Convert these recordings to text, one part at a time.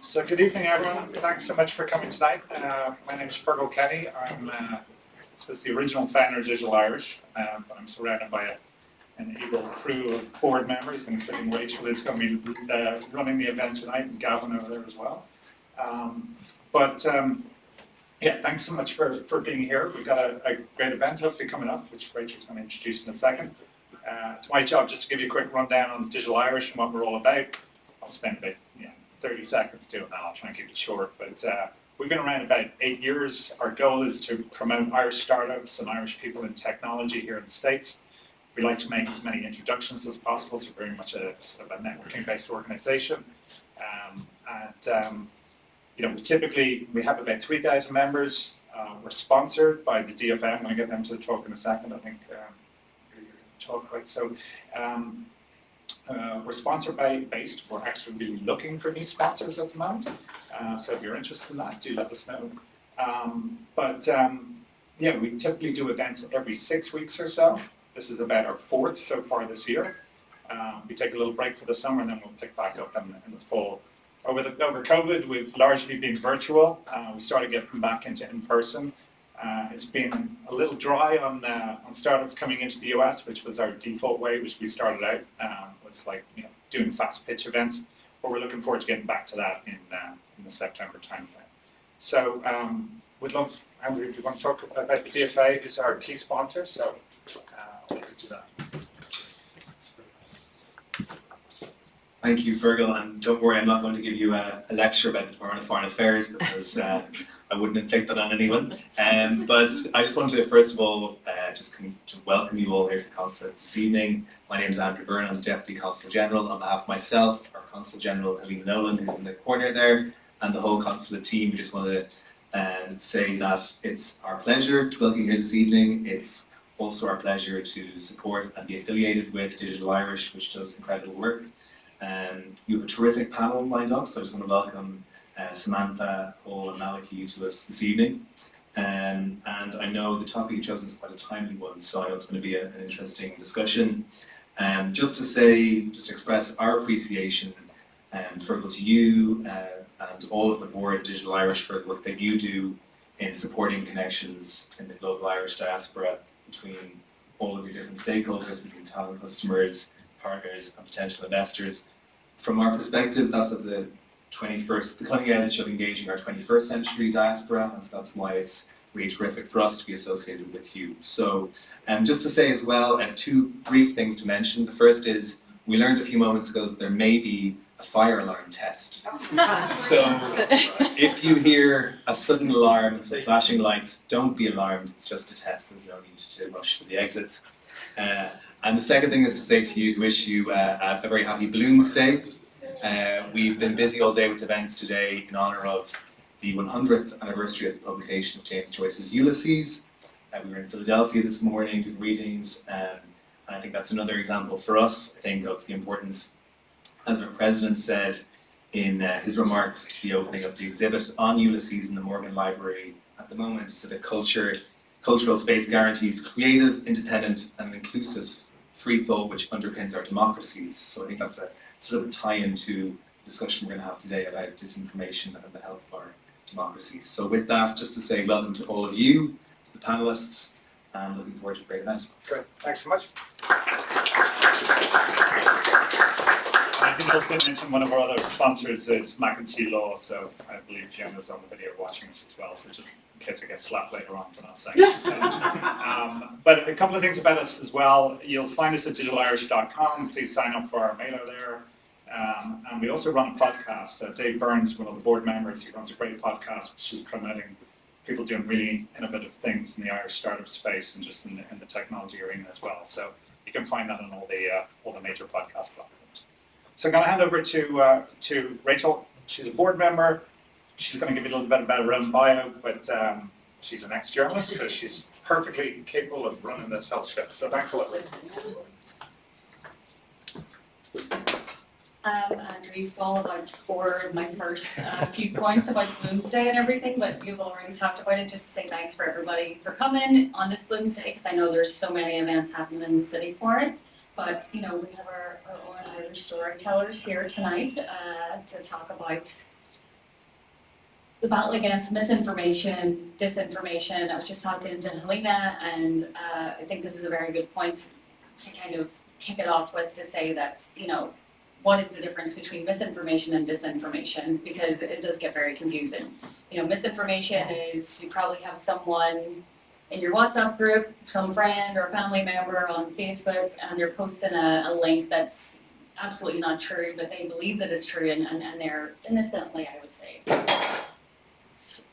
So good evening, everyone. Thanks so much for coming tonight. My name is Fergal Kenny. I'm I suppose the original founder of Digital Irish, but I'm surrounded by an able crew of board members, including Rachel, who's going to be running the event tonight, and Gavin over there as well. Yeah, thanks so much for being here. We've got a great event hopefully coming up, which Rachel's going to introduce in a second. It's my job just to give you a quick rundown on Digital Irish and what we're all about. I'll spend about 30 seconds doing that. I'll try and keep it short. But we've been around about 8 years. Our goal is to promote Irish startups and Irish people in technology here in the States. We like to make as many introductions as possible, so we're very much a sort of a networking-based organization. We have about 3,000 members. We're sponsored by the DFM. I'm going to get them to talk in a second. I think talk right. So we're sponsor based. We're actually really looking for new sponsors at the moment. So if you're interested in that, do let us know. We typically do events every 6 weeks or so. This is about our 4th so far this year. We take a little break for the summer, and then we'll pick back up in the fall. Over COVID, we've largely been virtual. We started getting back into in-person. It's been a little dry on startups coming into the US, which was our default way, which we started out. It's like doing fast pitch events, but we're looking forward to getting back to that in the September timeframe. So we'd love, Andrew, if you want to talk about the DFA, who's our key sponsor. So I'll let you do that. Thank you, Fergal, and don't worry, I'm not going to give you a lecture about the Department of Foreign Affairs because I wouldn't inflict that on anyone. But I just wanted to, first of all, to welcome you all here to the Consulate this evening. My name is Andrew Byrne, I'm the Deputy Consul General. On behalf of myself, our Consul General, Helena Nolan, who's in the corner there, and the whole Consulate team, we just want to say that it's our pleasure to welcome you here this evening. It's also our pleasure to support and be affiliated with Digital Irish, which does incredible work. You have a terrific panel lined up, so I just want to welcome Samantha, Paul and Malachy to us this evening. And I know the topic you chose is quite a timely one, so I know it's going to be an interesting discussion. Just to express our appreciation Fergal, to you and all of the board of Digital Irish for the work that you do in supporting connections in the global Irish diaspora between all of your different stakeholders, between talent customers, partners and potential investors. From our perspective, that's at the cutting edge of engaging our 21st century diaspora, and that's why it's really terrific for us to be associated with you. So just to say as well, I have 2 brief things to mention. The first is, we learned a few moments ago that there may be a fire alarm test. So if you hear a sudden alarm and some flashing lights, don't be alarmed, it's just a test, there's no need to rush for the exits. And the second thing is to say to you, to wish you a very happy Balloons Day. We've been busy all day with events today in honour of the 100th anniversary of the publication of James Joyce's Ulysses. We were in Philadelphia this morning doing readings, and I think that's another example for us, I think, of the importance, as our President said in his remarks to the opening of the exhibit on Ulysses in the Morgan Library at the moment. He said that cultural space guarantees creative, independent and inclusive free thought which underpins our democracies. So I think that's a sort of a tie-in to the discussion we're going to have today about disinformation and the health of our democracies. So with that, just to say welcome to all of you, to the panellists, and looking forward to a great event. Great, thanks so much. I think also mention one of our other sponsors is McEntee Law, so I believe Fiona's on the video watching us as well, so just in case I get slapped later on for not saying it. But a couple of things about us as well. You'll find us at digitalirish.com. Please sign up for our mailer there. And we also run a podcast. Dave Burns, one of the board members, he runs a great podcast which is promoting people doing really innovative things in the Irish startup space and just in the technology arena as well. So you can find that on all the major podcast platforms. So I'm going to hand over to Rachel. She's a board member. She's going to give you a little bit about her own bio, but she's an ex-journalist, so she's perfectly capable of running this health show. So thanks a lot, Rachel. Andrew, you saw about 4 of my first few points about Balloons Day and everything, but you've already talked about it. Just to say thanks for everybody for coming on this Balloons Day, because I know there's so many events happening in the city for it. But we have our own Irish storytellers here tonight to talk about the battle against misinformation, disinformation. I was just talking to Helena, and I think this is a very good point to kind of kick it off with, to say that, you know, what is the difference between misinformation and disinformation? Because it does get very confusing. You know, misinformation is you probably have someone in your WhatsApp group, some friend or family member on Facebook, and they're posting a link that's absolutely not true, but they believe that it's true, and they're innocently, I would say,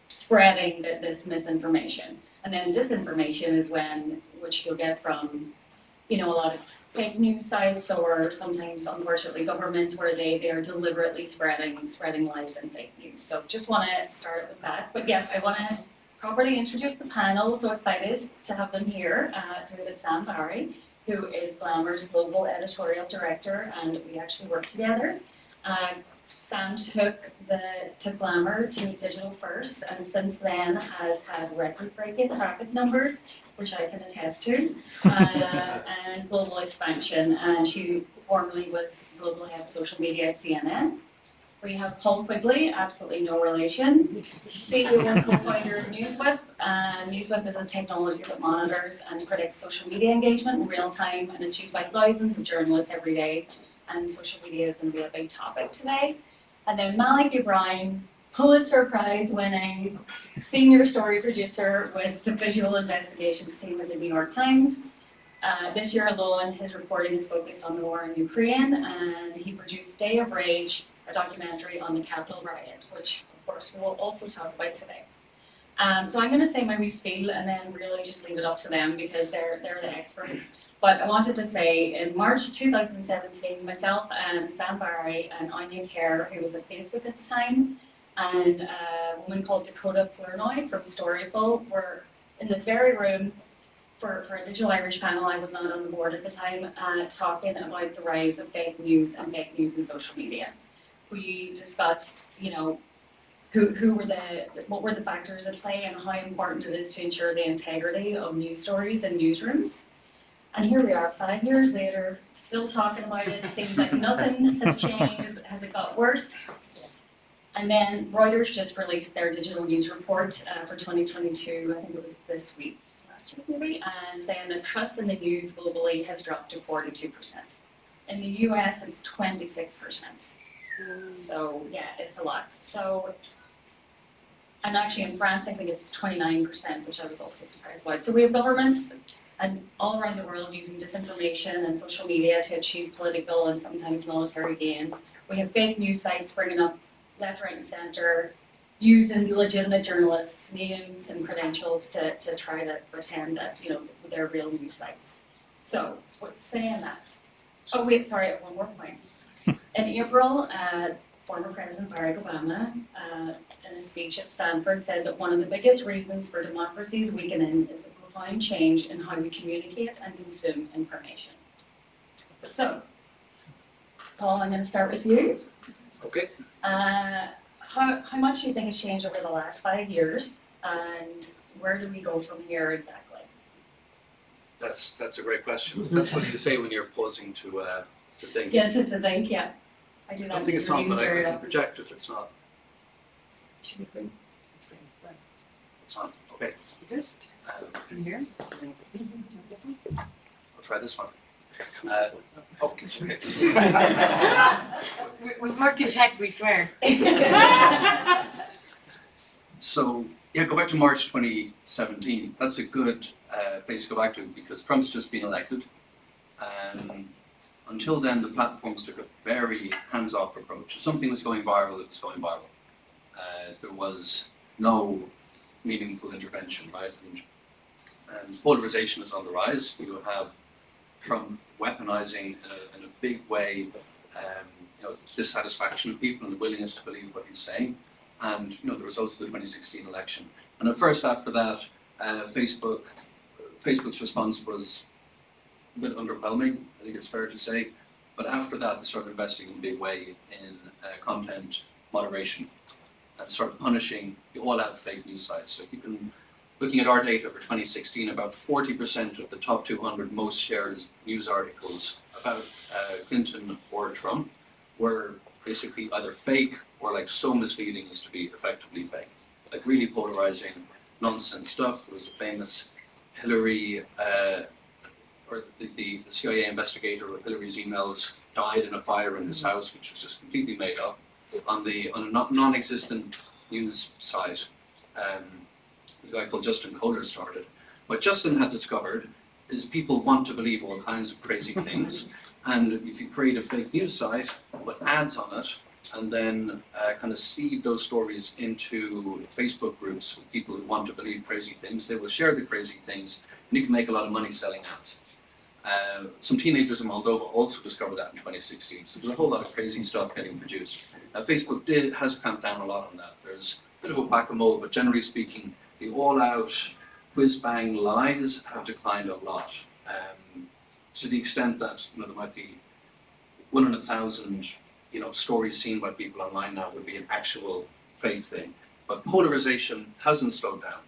spreading this misinformation. And then disinformation is which you'll get from, you know, a lot of fake news sites, or sometimes, unfortunately, governments, where they are deliberately spreading lies and fake news. So just want to start with that. But yes, I want to properly introduce the panel. So excited to have them here. So we have Sam Barry, who is Glamour's Global Editorial Director, and we actually work together. Sam took Glamour to digital first, and since then has had record-breaking traffic numbers, which I can attest to, and global expansion. And she formerly was Global Head of Social Media at CNN. We have Paul Quigley, absolutely no relation, CEO and co-founder of Newswhip. Newswhip is a technology that monitors and predicts social media engagement in real time, and it's used by thousands of journalists every day. And social media is going to be a big topic today. And then Malachy, Browne, Pulitzer Prize winning senior story producer with the visual investigations team at the New York Times. This year alone, his reporting is focused on the war in Ukraine, and he produced Day of Rage, a documentary on the Capitol riot, which of course we will also talk about today. So I'm going to say my wee spiel and then really just leave it up to them, because they're the experts. But I wanted to say, in March 2017, myself and Sam Barry and Anya Kerr, who was at Facebook at the time, and a woman called Dakota Flournoy from Storyful were in this very room for a Digital Irish panel. I was not on the board at the time, talking about the rise of fake news in social media. We discussed, you know, what were the factors at play, and how important it is to ensure the integrity of news stories and newsrooms. And here we are, 5 years later, still talking about it. Seems like nothing has changed. Has it got worse? And then Reuters just released their digital news report for 2022. I think it was last week maybe, and saying that trust in the news globally has dropped to 42%. In the US, it's 26%. So yeah, it's a lot. So, and actually in France, I think it's 29%, which I was also surprised about. So we have governments and all around the world using disinformation and social media to achieve political and sometimes military gains. We have fake news sites springing up left, right, and centre, using legitimate journalists' names and credentials to try to pretend that, you know, they're real news sites. So, saying that, oh wait, sorry, I have one more point. In April, former President Barack Obama, in a speech at Stanford, said that one of the biggest reasons for democracy's weakening is the profound change in how we communicate and consume information. So, Paul, I'm going to start with you. Okay. How much do you think has changed over the last 5 years, and where do we go from here exactly? That's a great question. That's what you say when you're posing to think. Yeah, to think, yeah. I do that. I don't think it's on, but I can project if it's not. Should be good. It's great. It's on. Okay. Is it? Can you hear? I'll try this one. With market tech, we swear. So, yeah, go back to March 2017. That's a good place to go back to, because Trump's just been elected. Until then, the platforms took a very hands-off approach. If something was going viral, it was going viral. There was no meaningful intervention, right? And polarization is on the rise. You have Trump weaponizing in a big way, you know, dissatisfaction of people and the willingness to believe what he's saying, and you know the results of the 2016 election. And at first, after that, Facebook's response was a bit underwhelming, I think it's fair to say. But after that, they started investing in a big way in content moderation and started punishing the all-out fake news sites. So you can, looking at our data for 2016, about 40% of the top 200 most shared news articles about Clinton or Trump were basically either fake or like so misleading as to be effectively fake. like really polarizing nonsense stuff. There was a famous Hillary, or the CIA investigator with Hillary's emails died in a fire in his house, which was just completely made up on a non-existent news site. A guy called Justin Kohler started. What Justin had discovered is people want to believe all kinds of crazy things, and if you create a fake news site, put ads on it, and then kind of seed those stories into Facebook groups with people who want to believe crazy things, they will share the crazy things, and you can make a lot of money selling ads. Some teenagers in Moldova also discovered that in 2016, so there's a whole lot of crazy stuff getting produced. Now, Facebook has clamped down a lot on that. There's a bit of a whack-a-mole, but generally speaking, the all-out whiz-bang lies have declined a lot, to the extent that there might be 1 in 1,000 stories seen by people online now would be an actual fake thing. But polarization hasn't slowed down.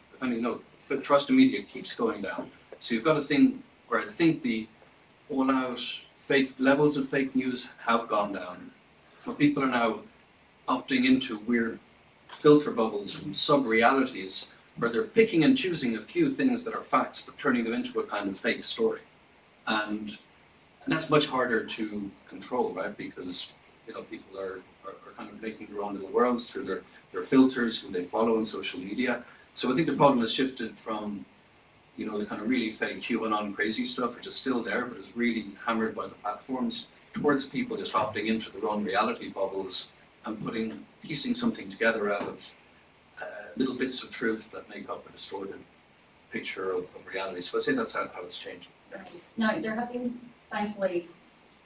The trust in media keeps going down. So you've got a thing where I think the all-out fake levels of fake news have gone down. But people are now opting into weird filter bubbles and sub-realities where they're picking and choosing a few things that are facts but turning them into a kind of fake story. And that's much harder to control, right? Because people are kind of making their own little worlds through their filters, who they follow on social media. So I think the problem has shifted from the kind of really fake QAnon crazy stuff, which is still there, but is really hammered by the platforms, towards people just opting into their own reality bubbles and piecing something together out of little bits of truth that make up a distorted picture of reality. So I'd say that's how it's changing. Right. Now, there have been, thankfully,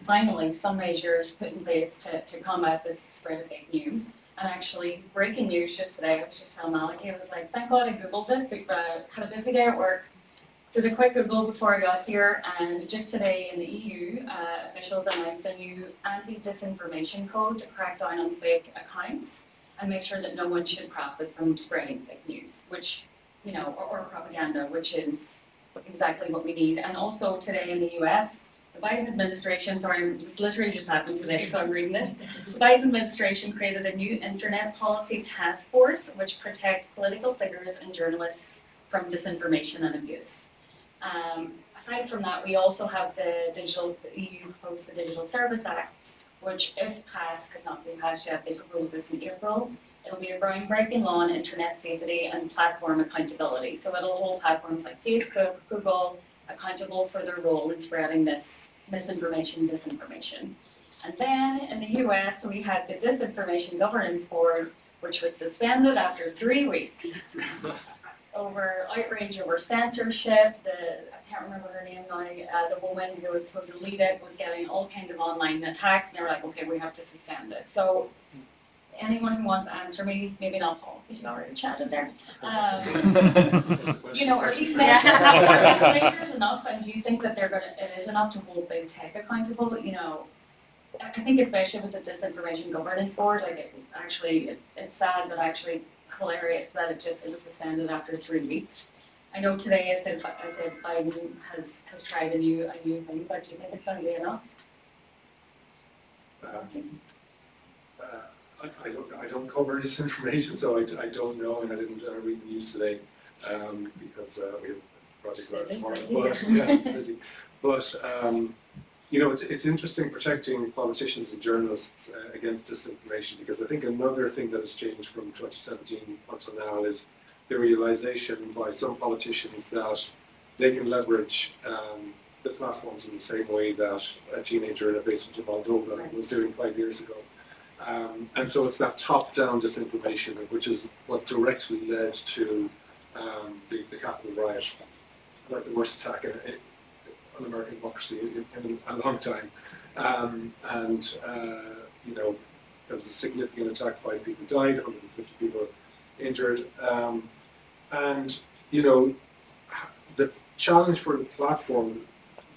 finally, some measures put in place to combat this spread of fake news. And actually, breaking news just today, I was just telling Malachy, I was like, thank God I Googled it, had a busy day at work, did a quick Google before I got here, and just today in the EU, officials announced a new anti-disinformation code to crack down on fake accounts and make sure that no one should profit from spreading fake news, which, or propaganda, which is exactly what we need. And also today in the US, the Biden administration, sorry, this literally just happened today, so I'm reading it. The Biden administration created a new internet policy task force which protects political figures and journalists from disinformation and abuse. Aside from that, we also have the EU proposed the Digital Service Act, which, if passed, has not been passed yet. They proposed this in April. It'll be a groundbreaking law on internet safety and platform accountability. So it'll hold platforms like Facebook, Google, accountable for their role in spreading this misinformation, disinformation. And then in the US, we had the Disinformation Governance Board, which was suspended after 3 weeks over outrage over censorship. I can't remember her name now, the woman who was supposed to lead it was getting all kinds of online attacks, and they were like, okay, we have to suspend this. So anyone who wants to answer me, maybe not Paul, because you already chatted there. Are these measures enough, and do you think that it is enough to hold big tech accountable? I think especially with the Disinformation Governance Board, it's sad, but actually hilarious that it was suspended after 3 weeks. I know today I said Biden has tried a new thing, but do you think it's going to be enough? I don't cover disinformation, so I don't know, and I didn't read the news today because we have projects about tomorrow. But yeah, busy. But it's interesting protecting politicians and journalists against disinformation, because I think another thing that has changed from 2017 until now is the realization by some politicians that they can leverage the platforms in the same way that a teenager in a basement in Moldova was doing 5 years ago. And so it's that top-down disinformation, which is what directly led to the Capitol riot, like the worst attack on American democracy in a long time. There was a significant attack, 5 people died, 150 people injured. The challenge for the platform,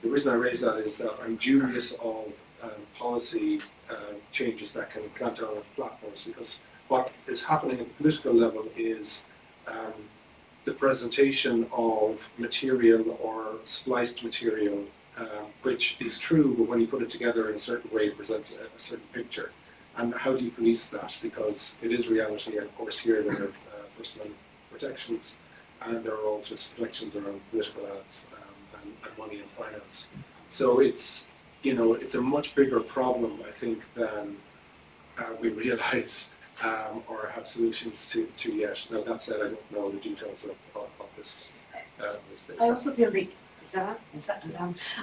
the reason I raise that is that I'm dubious of policy changes that can clamp down on platforms, because what is happening at the political level is the presentation of material or spliced material, which is true, but when you put it together in a certain way, it presents a certain picture. And how do you police that? Because it is reality, and of course here there are First Amendment protections, and there are all sorts of protections around political ads and money and finance. So it's, you know, it's a much bigger problem, I think, than we realise or have solutions to yet. Now, that said, I don't know the details of this thing. I also feel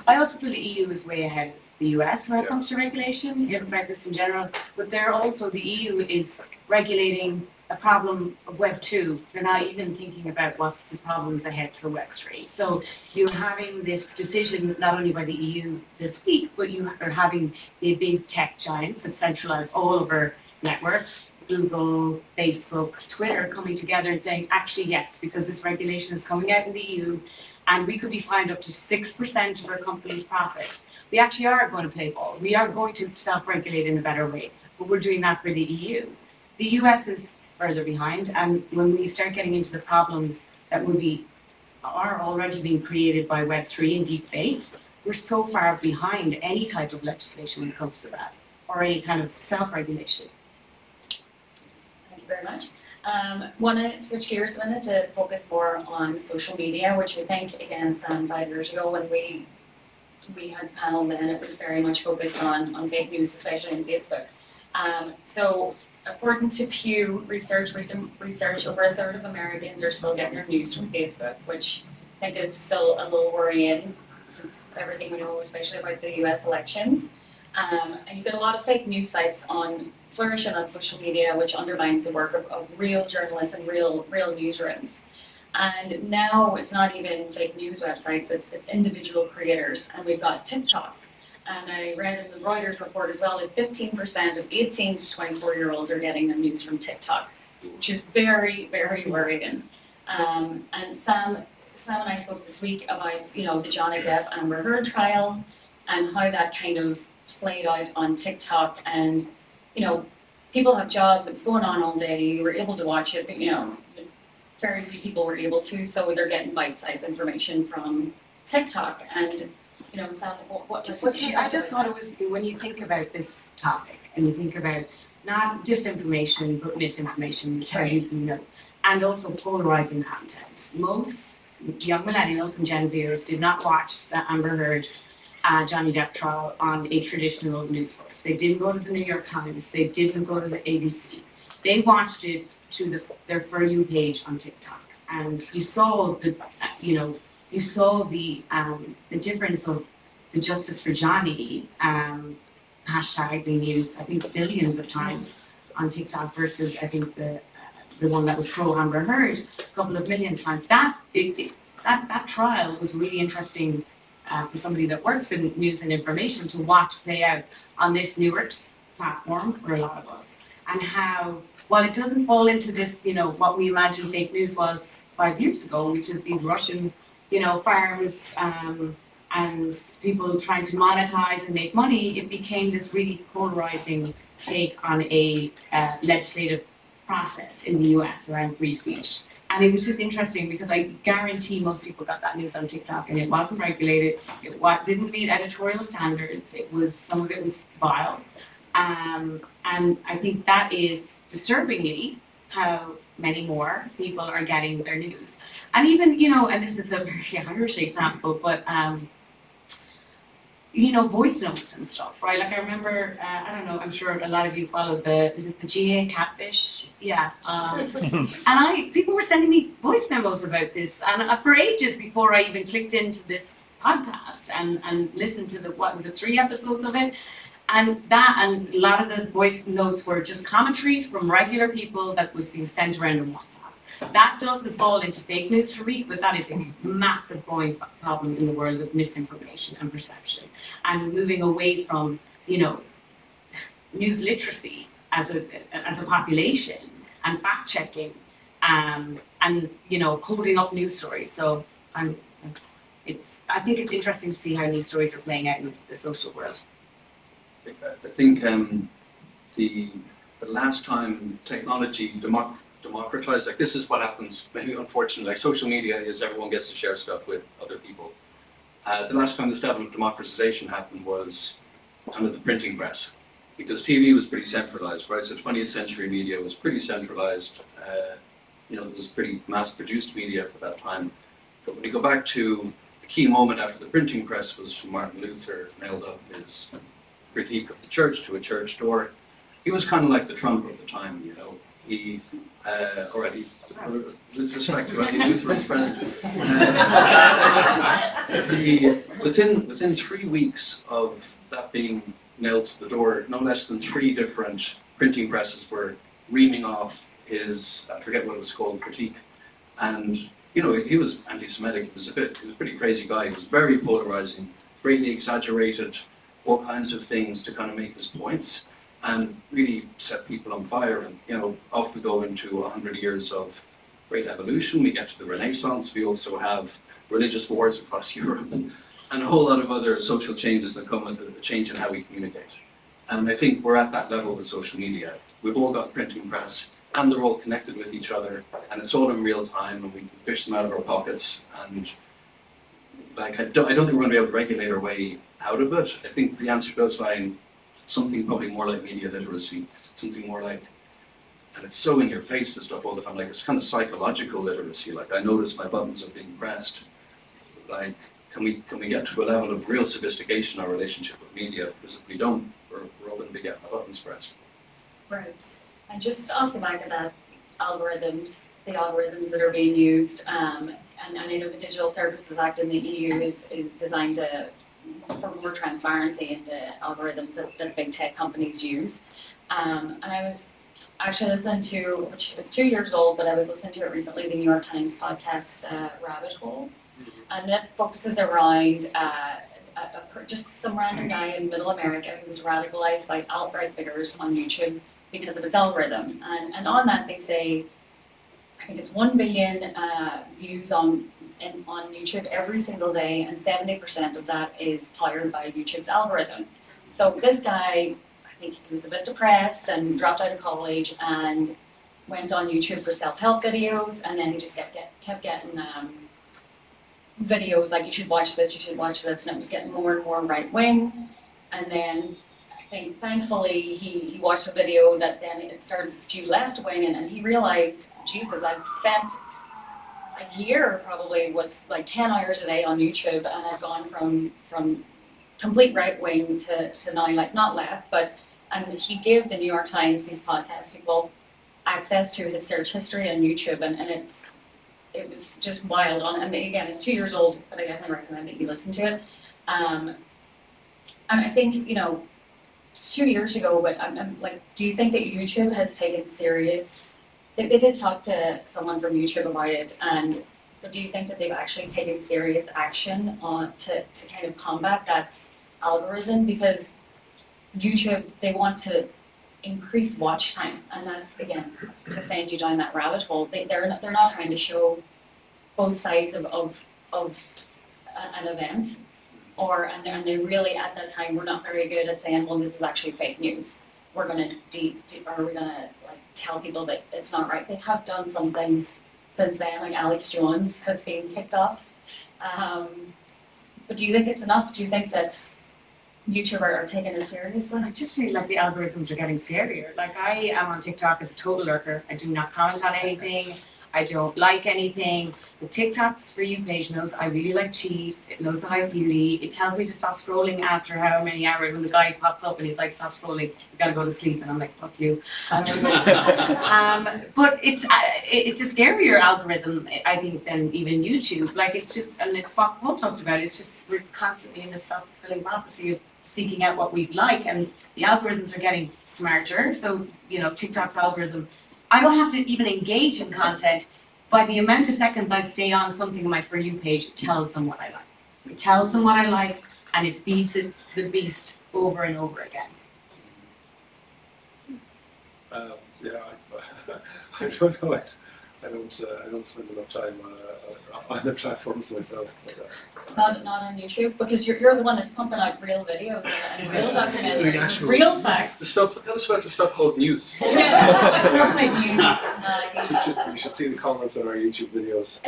I also feel the EU is way ahead of the US when it comes to regulation, about this in general, but they're also, the EU is regulating a problem of Web 2. They're not even thinking about what the problems ahead for Web 3. So you're having this decision not only by the EU this week, but you are having the big tech giants that centralize all of our networks, Google, Facebook, Twitter, coming together and saying, actually, yes, because this regulation is coming out in the EU, and we could be fined up to 6% of our company's profit. We actually are going to play ball. We are going to self-regulate in a better way, but we're doing that for the EU. The US is further behind, and when we start getting into the problems that are already being created by Web3 and deep fakes, we're so far behind any type of legislation when it comes to that, or any kind of self-regulation. Thank you very much. Want to switch gears a minute to focus more on social media, which I think, again, 5 years ago when we had a panel then, it was very much focused on fake news, especially on Facebook. So according to Pew research, recent research, over a third of Americans are still getting their news from Facebook, which I think is still a little worrying since everything we know, especially about the US elections. And you get a lot of fake news sites flourishing on social media, which undermines the work of real journalists and real newsrooms. And now it's not even fake news websites, it's individual creators. And we've got TikTok. And I read in the Reuters report as well that 15% of 18 to 24-year-olds are getting their news from TikTok, which is very, very worrying. And Sam and I spoke this week about, the Johnny Depp Amber Heard trial and how that kind of played out on TikTok. And, people have jobs, it was going on all day, you were able to watch it, very few people were able to, so they're getting bite-sized information from TikTok. And Sam, I just thought it was, when you think about this topic and you think about not disinformation but misinformation, which and also polarizing content. Most young millennials and Gen Zers did not watch the Amber Heard Johnny Depp trial on a traditional news source. They didn't go to the New York Times. They didn't go to the ABC. They watched it to their For You page on TikTok, and you saw the difference of the Justice for Johnny hashtag being used, I think, billions of times on TikTok versus, I think, the one that was pro Amber Heard a couple of million times. That trial was really interesting for somebody that works in news and information to watch play out on this newer platform for a lot of us, and how, while it doesn't fall into this, what we imagined fake news was 5 years ago, which is these Russian, farms and people trying to monetize and make money, it became this really polarizing take on a legislative process in the US around free speech. And it was just interesting because I guarantee most people got that news on TikTok, and it wasn't regulated. It didn't meet editorial standards. Some of it was vile. And I think that is disturbingly how many more people are getting their news. And even, and this is a very Irish example, but voice notes and stuff, right? Like I remember, I don't know, I'm sure a lot of you followed is it the GA catfish? Yeah. And people were sending me voice memos about this, and for ages before I even clicked into this podcast and listened to the 3 episodes of it. And a lot of the voice notes were just commentary from regular people that was being sent around on WhatsApp. That doesn't fall into fake news for me, but that is a massive growing problem in the world of misinformation and perception, and moving away from, news literacy as a population, and fact checking, and coding up news stories. So I think it's interesting to see how news stories are playing out in the social world. I think the last time technology democratized, like this is what happens, maybe unfortunately, like social media is everyone gets to share stuff with other people. The last time this level of democratization happened was kind of the printing press, because TV was pretty centralized, right? So 20th century media was pretty centralized. it was pretty mass-produced media for that time. But when you go back to the key moment after the printing press was when Martin Luther nailed up his critique of the church to a church door. He was kind of like the Trump of the time, He already, with respect to Martin Luther as president, within 3 weeks of that being nailed to the door, no less than 3 different printing presses were reaming off his, I forget what it was called, critique. And, he was anti-Semitic, he was a pretty crazy guy, he was very polarizing, greatly exaggerated all kinds of things to kind of make his points, and really set people on fire. And, off we go into 100 years of great evolution, we get to the Renaissance, we also have religious wars across Europe, and a whole lot of other social changes that come with a change in how we communicate. And I think we're at that level with social media. We've all got printing press, and they're all connected with each other, and it's all in real time, and we can fish them out of our pockets. And I don't think we're going to be able to regulate our way out of it. I think the answer does lie in something probably more like media literacy, something more like, and it's so in your face, this stuff all the time, like it's kind of psychological literacy. Like, I notice my buttons are being pressed. Like, can we get to a level of real sophistication in our relationship with media? Because if we don't, we're all going to be getting our buttons pressed. Right. And just off the back of that, the algorithms that are being used, and I know the Digital Services Act in the EU is designed for more transparency into algorithms that big tech companies use. And I was actually listening to, which is 2 years old, but I was listening to it recently, the New York Times podcast, Rabbit Hole. And that focuses around just some random guy in middle America who was radicalized by alt-right figures on YouTube because of its algorithm. And on that they say, I think it's 1 billion views on YouTube every single day, and 70% of that is powered by YouTube's algorithm. So this guy, I think he was a bit depressed and dropped out of college and went on YouTube for self-help videos, and then he just kept getting videos like, you should watch this, and it was getting more and more right-wing. And then I think thankfully he watched a video that then it started to skew left-wing, and he realized, Jesus, I've spent a year probably with like 10 hours a day on YouTube, and I've gone from complete right-wing to now like not left, but, and he gave the New York Times, these podcast people, access to his search history on YouTube, and it was just wild. And again, it's 2 years old, but I definitely recommend that you listen to it. And I think, 2 years ago, but I'm like, do you think that YouTube has taken serious? They did talk to someone from YouTube about it, but do you think that they've actually taken serious action to kind of combat that algorithm? Because YouTube, they want to increase watch time, and that's, again, to send you down that rabbit hole. They're not trying to show both sides of an event, and they really at that time were not very good at saying, well, this is actually fake news. We're gonna tell people that it's not right. They have done some things since then, like Alex Jones has been kicked off. But do you think it's enough? Do you think that YouTube are taking it seriously? I just feel like the algorithms are getting scarier. Like, I am on TikTok as a total lurker. I do not comment on anything. I don't like anything. The TikToks For You page knows I really like cheese. It knows the high beauty. It tells me to stop scrolling after how many hours. When the guy pops up and he's like, stop scrolling, you gotta go to sleep. And I'm like, fuck you. But it's a scarier algorithm, I think, than even YouTube. Like, it's just, and it's what Paul talked about, it's just, we're constantly in this self-fulfilling prophecy of seeking out what we'd like, and the algorithms are getting smarter. So, TikTok's algorithm, I don't have to even engage in content. By the amount of seconds I stay on something on my For You page, it tells them what I like. It tells them what I like, and it feeds it the beast over and over again. I don't know. I don't spend enough time on the platforms myself. Not on YouTube, because you're the one that's pumping out real videos and real documentaries, real facts. Tell us about the stuff called news. Yeah, news. You should see the comments on our YouTube videos.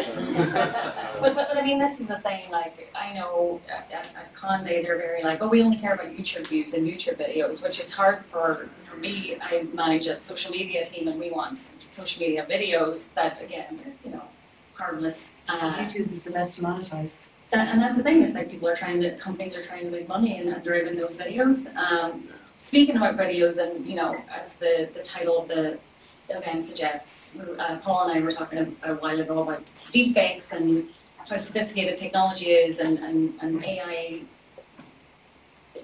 But I mean, this is the thing, like, I know at Conde, they're very like, oh, we only care about YouTube views and YouTube videos, which is hard for me. I manage a social media team and we want social media videos that, again, they're, you know, harmless. Because YouTube is the best to monetize. And that's the thing, is like companies are trying to make money and driving those videos. Speaking about videos, and you know, as the title of the event suggests, Paul and I were talking a while ago about deepfakes and how sophisticated technology is, and AI.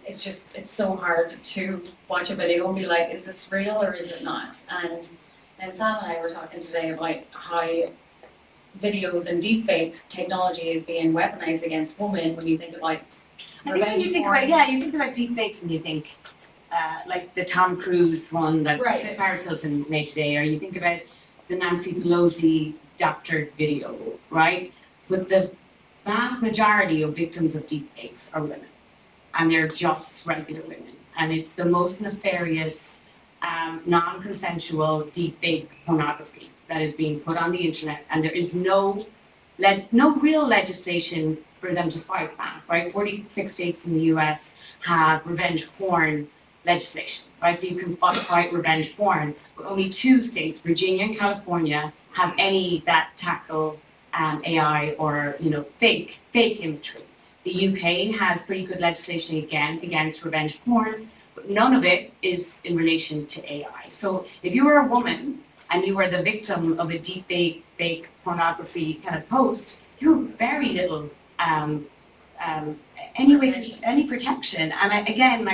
It's so hard to watch a video and be like, is this real or is it not? And Sam and I were talking today about how videos and deepfakes technology is being weaponized against women. When you think about I think when you think about, you think about deepfakes and you think like the Tom Cruise one that Right. Paris Hilton made today, or you think about the Nancy Pelosi doctored video, right? But the vast majority of victims of deepfakes are women, and they're just regular women, and it's the most nefarious, non-consensual deepfake pornography that is being put on the internet, and there is no real legislation for them to fight that, right? 46 states in the US have revenge porn legislation, right? So you can fight revenge porn, but only 2 states, Virginia and California, have any that tackle AI or, you know, fake imagery. The UK has pretty good legislation again against revenge porn, but none of it is in relation to AI. So if you were a woman and you were the victim of a deep fake pornography kind of post, you have very little any protection. And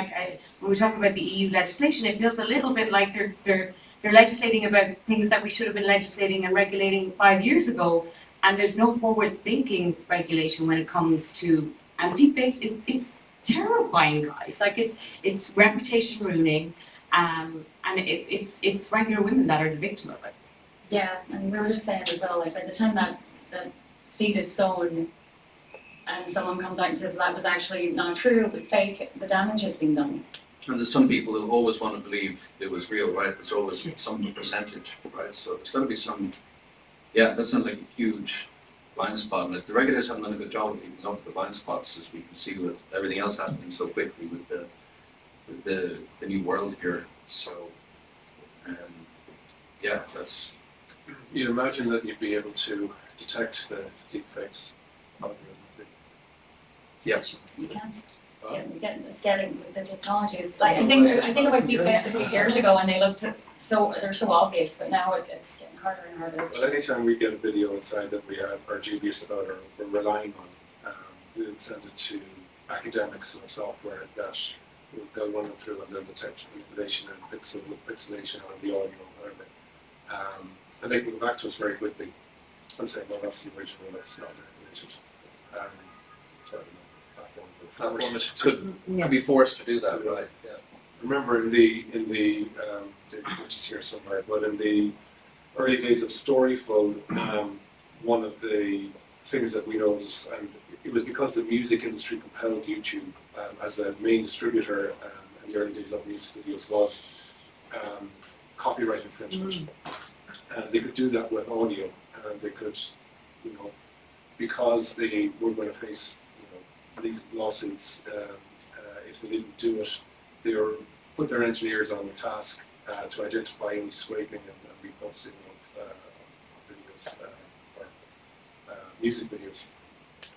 when we talk about the EU legislation, it feels a little bit like they're legislating about things that we should have been legislating and regulating 5 years ago, and there's no forward-thinking regulation when it comes to deepfakes. It's terrifying, guys. Like it's reputation ruining. And it's regular women that are the victim of it. Yeah, and we were just saying as well, like by the time that the seed is sown and someone comes out and says, well, that was actually not true, it was fake, the damage has been done. And there's some people who always want to believe it was real, right? There's always some percentage, right? So there's got to be some, that sounds like a huge blind spot. And the regulators haven't done a good job of keeping up with the blind spots, as we can see with everything else happening so quickly with the new world here. So, that's... You'd imagine that you'd be able to detect the deepfakes. Yes. You can't. It's getting the technology. It's like I think about deepfakes a few years ago, and they're so obvious, but now it's getting harder and harder. Well, anytime we get a video inside that we are dubious about or we're relying on, we would send it to academics or software that they'll run it through and they'll detect manipulation and pixelation on the audio or whatever. And they can go back to us very quickly and say, well, that's the original, that's not the original. Platforms could be forced to do that, right? Yeah. Remember in the which is here somewhere, but in the early days of Storyful, one of the things that we noticed, and it was because the music industry compelled YouTube as a main distributor in the early days of music videos, was copyright infringement. And they could do that with audio, and they could, because they were going to face legal lawsuits if they didn't do it, they put their engineers on the task to identify any scraping and reposting of videos or music videos.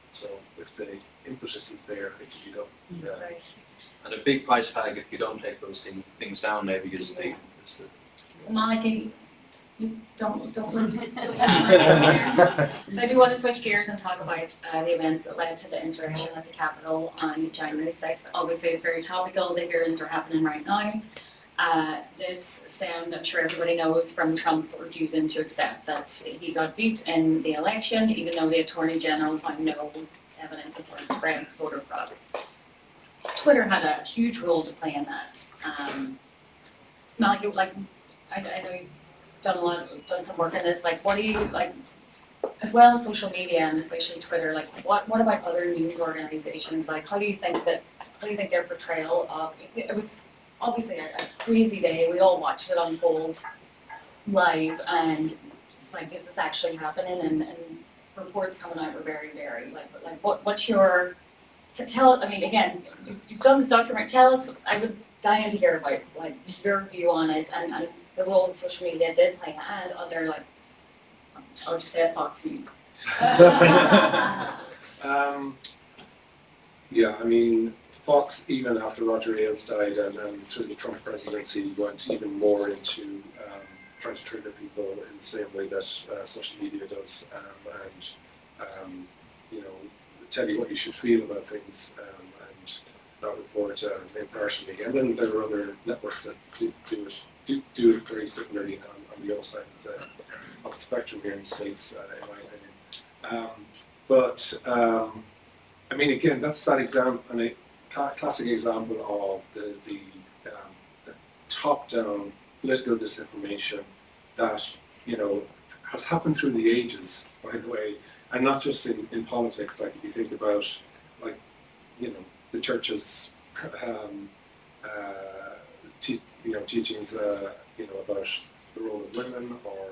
So if the impetus is there, it can be done. Right. And a big price tag if you don't take those things down, maybe is the Malachy, you don't lose. I do want to switch gears and talk about the events that led to the insurrection at the Capitol on January 6th. Obviously, it's very topical. The hearings are happening right now. This stemmed, I'm sure everybody knows, from Trump refusing to accept that he got beat in the election, even though the Attorney General found no evidence of widespread voter fraud. Twitter had a huge role to play in that. Malachy, I know you've done some work in this. What do you as well as social media and especially Twitter? What about other news organizations? How do you think their portrayal of it was obviously a crazy day. We all watched it unfold live, and this? Like, is this actually happening? And reports coming out were very, very, what's your, tell, I mean, again, you've done this document, tell us, I would die to hear about, like, your view on it and the role that social media did play and other, like, I'll just say it, Fox News. Yeah, I mean, Fox, even after Roger Ailes died and through the Trump presidency, went even more into trying to trigger people in the same way that social media does, and you know, tell you what you should feel about things, and not report impartially. And then there are other networks that do it very similarly on the other side of the spectrum here in the States, in my opinion. I mean, again, that's that example, and a classic example of the top-down political disinformation that, you know, has happened through the ages, by the way, and not just in politics. Like, if you think about, like, you know, the church's teachings, you know, about the role of women, or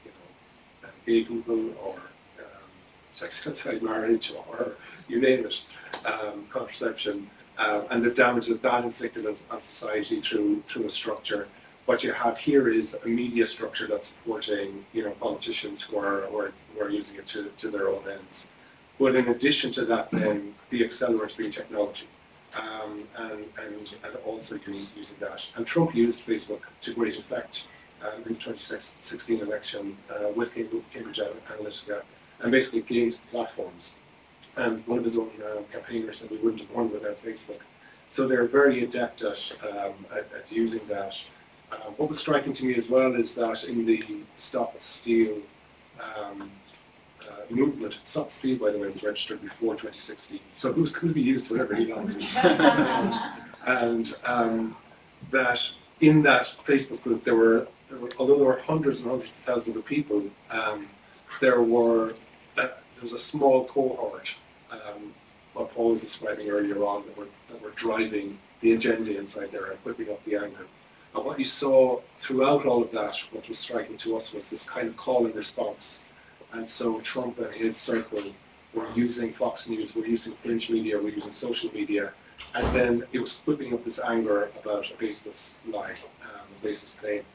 you know, gay people, or sex outside marriage, or you name it, contraception, and the damage that inflicted on society through a structure. What you have here is a media structure that's supporting, you know, politicians who are using it to their own ends. But in addition to that, then the accelerant being technology, and also using that. And Trump used Facebook to great effect in the 2016 election with Cambridge Analytica, and basically gained platforms. And one of his own campaigners said we wouldn't have won without Facebook. So they're very adept at using that. What was striking to me as well is that in the Stop Steal movement, Stop Steal, by the way, was registered before 2016, so it was going to be used whenever he likes. And that in that Facebook group, there were, although there were hundreds and hundreds of thousands of people, there was a small cohort, what Paul was describing earlier on, that were driving the agenda inside there and whipping up the anger. And what you saw throughout all of that, what was striking to us, was this kind of call and response. And so Trump and his circle were using Fox News, were using fringe media, were using social media, and then it was whipping up this anger about a baseless lie, a baseless claim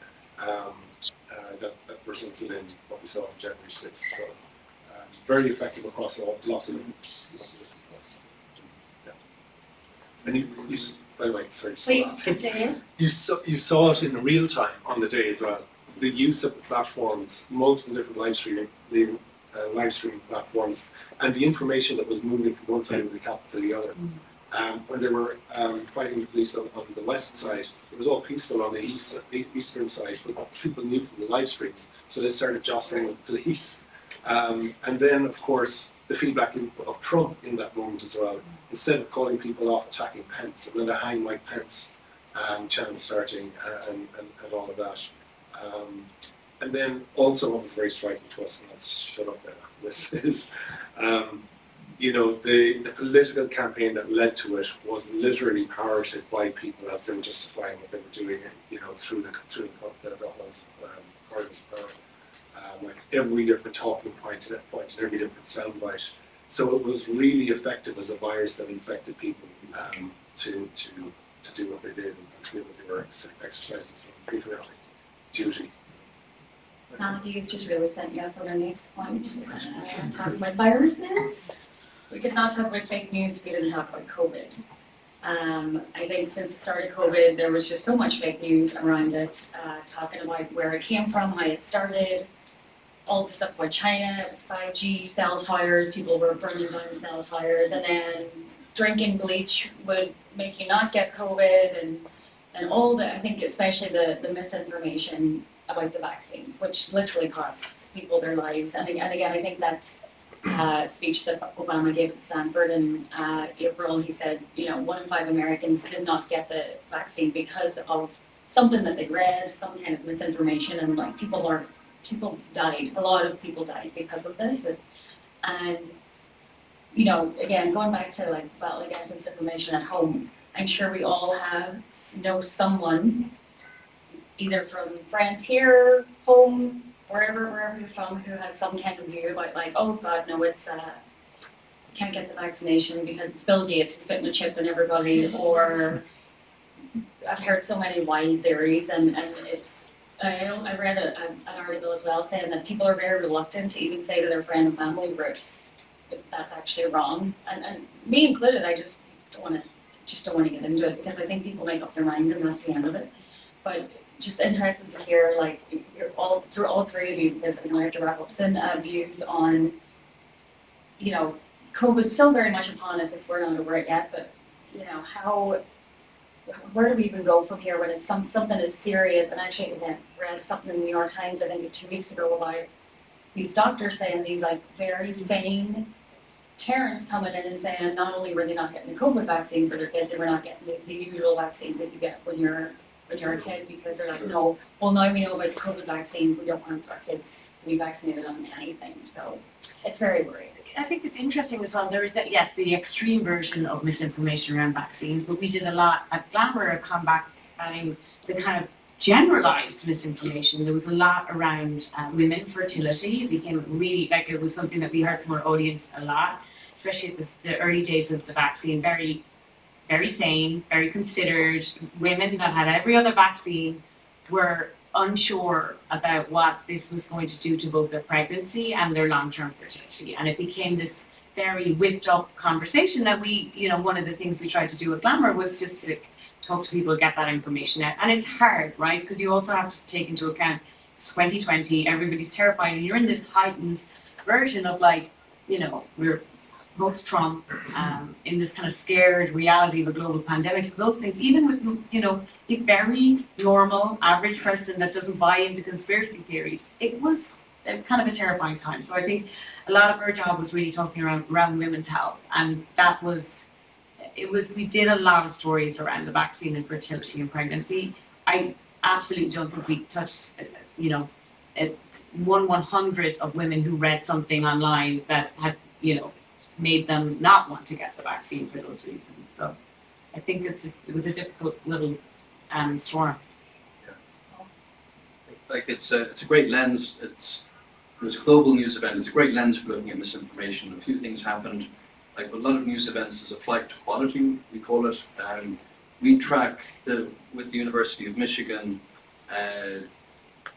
that resulted in what we saw on January 6th. So very effective across lots of different fronts. Yeah. And you, by the way, sorry. Please continue. You saw it in real time on the day as well. The use of the platforms, multiple different live streaming platforms, and the information that was moving from one side of the capital to the other. When they were fighting the police on the west side, it was all peaceful on the eastern side, but people knew from the live streams, so they started jostling with the police. And then, of course, the feedback loop of Trump in that moment as well. Instead of calling people off attacking Pence, and then a hang Mike Pence chant starting, and all of that. And then also what was very striking to us, and let's shut up there after this, is you know, the political campaign that led to it was literally parroted by people as they were justifying what they were doing, you know, through the halls of parties of power. Like every different talking point and every different soundbite. So it was really effective as a virus that infected people to do what they did and feel that they were exercising some patriotic duty. Malachy, you've just really sent me up on our next point. Talking about viruses. We could not talk about fake news if we didn't talk about COVID. I think since the start of COVID, there was just so much fake news around it, talking about where it came from, how it started, all the stuff about China. It was 5G, cell towers, people were burning down cell towers, and then drinking bleach would make you not get COVID, and all the, I think especially the misinformation about the vaccines, which literally costs people their lives. And again, I think that speech that Obama gave at Stanford in April, he said, you know, 1 in 5 Americans did not get the vaccine because of something that they read, some kind of misinformation, and like people died. A lot of people died because of this. And you know, again, going back to like battle against misinformation at home, I'm sure we all know someone, either from friends here, home, wherever you're from, who has some kind of view about like, oh God, no, it's can't get the vaccination because it's Bill Gates is putting a chip in everybody, or I've heard so many wild theories, and it's. I read an article as well saying that people are very reluctant to even say to their friend and family groups that that's actually wrong, and me included. I just don't want to get into it because I think people make up their mind and that's the end of it. But just interested to hear like all three of you, because I know I have to wrap up soon, views on, you know, COVID's still very much upon us as we're not over it yet, but you know, where do we even go from here when it's something as serious? And actually, again, read something in the New York Times, I think 2 weeks ago, about these doctors saying these like very sane parents coming in and saying not only were they not getting the COVID vaccine for their kids, they were not getting the usual vaccines that you get when you're a kid, because they're like, no, well now we know about the COVID vaccine, we don't want our kids to be vaccinated on anything. So it's very worrying. I think it's interesting as well. There is that, yes, the extreme version of misinformation around vaccines, but we did a lot at Glamour combating the kind of generalized misinformation. There was a lot around women fertility. It became really, like, it was something that we heard from our audience a lot, especially at the early days of the vaccine. Very, very sane, very considered. Women that had every other vaccine were unsure about what this was going to do to both their pregnancy and their long-term fertility. And it became this very whipped up conversation that we, you know, one of the things we tried to do at Glamour was just to talk to people, get that information out. And it's hard, right? Because you also have to take into account it's 2020, everybody's terrified, and you're in this heightened version of like, you know, we're post-Trump, in this kind of scared reality of a global pandemic. So those things, even with, you know, a very normal, average person that doesn't buy into conspiracy theories, it was kind of a terrifying time. So I think a lot of our job was really talking around women's health, and that was, we did a lot of stories around the vaccine and fertility and pregnancy. I absolutely don't think we touched, you know, 1/100th of women who read something online that had, you know, made them not want to get the vaccine for those reasons. So I think it was a difficult little storm. Yeah. Like it's a great lens. It was a global news event. It's a great lens for looking at misinformation. A few things happened. Like a lot of news events is a flight to quality, we call it. We track with the University of Michigan,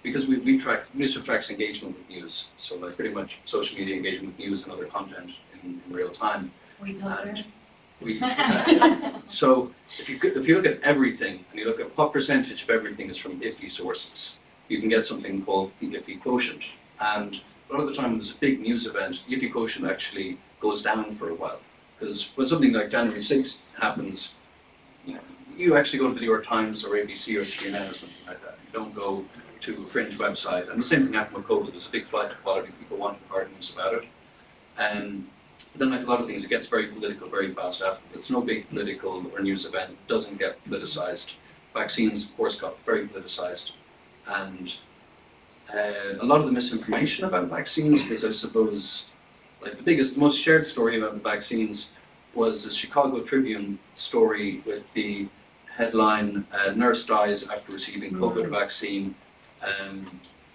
because we track, Newswhip tracks engagement with news. So like pretty much social media engagement with news and other content in real time. We know that. So if you look at everything and you look at what percentage of everything is from iffy sources, you can get something called the iffy quotient. And a lot of the time when there's a big news event, the iffy quotient actually goes down for a while. Because when something like January 6th happens, you actually go to the New York Times or ABC or CNN or something like that. You don't go to a fringe website. And the same thing happened with COVID. There's a big flight to quality. People wanted hard news about it. But then, like a lot of things, it gets very political very fast afterwards. No big political or news event doesn't get politicized. Vaccines, of course, got very politicized. And a lot of the misinformation about vaccines is, I suppose, like the most shared story about the vaccines was the Chicago Tribune story with the headline, "Nurse dies after receiving COVID vaccine,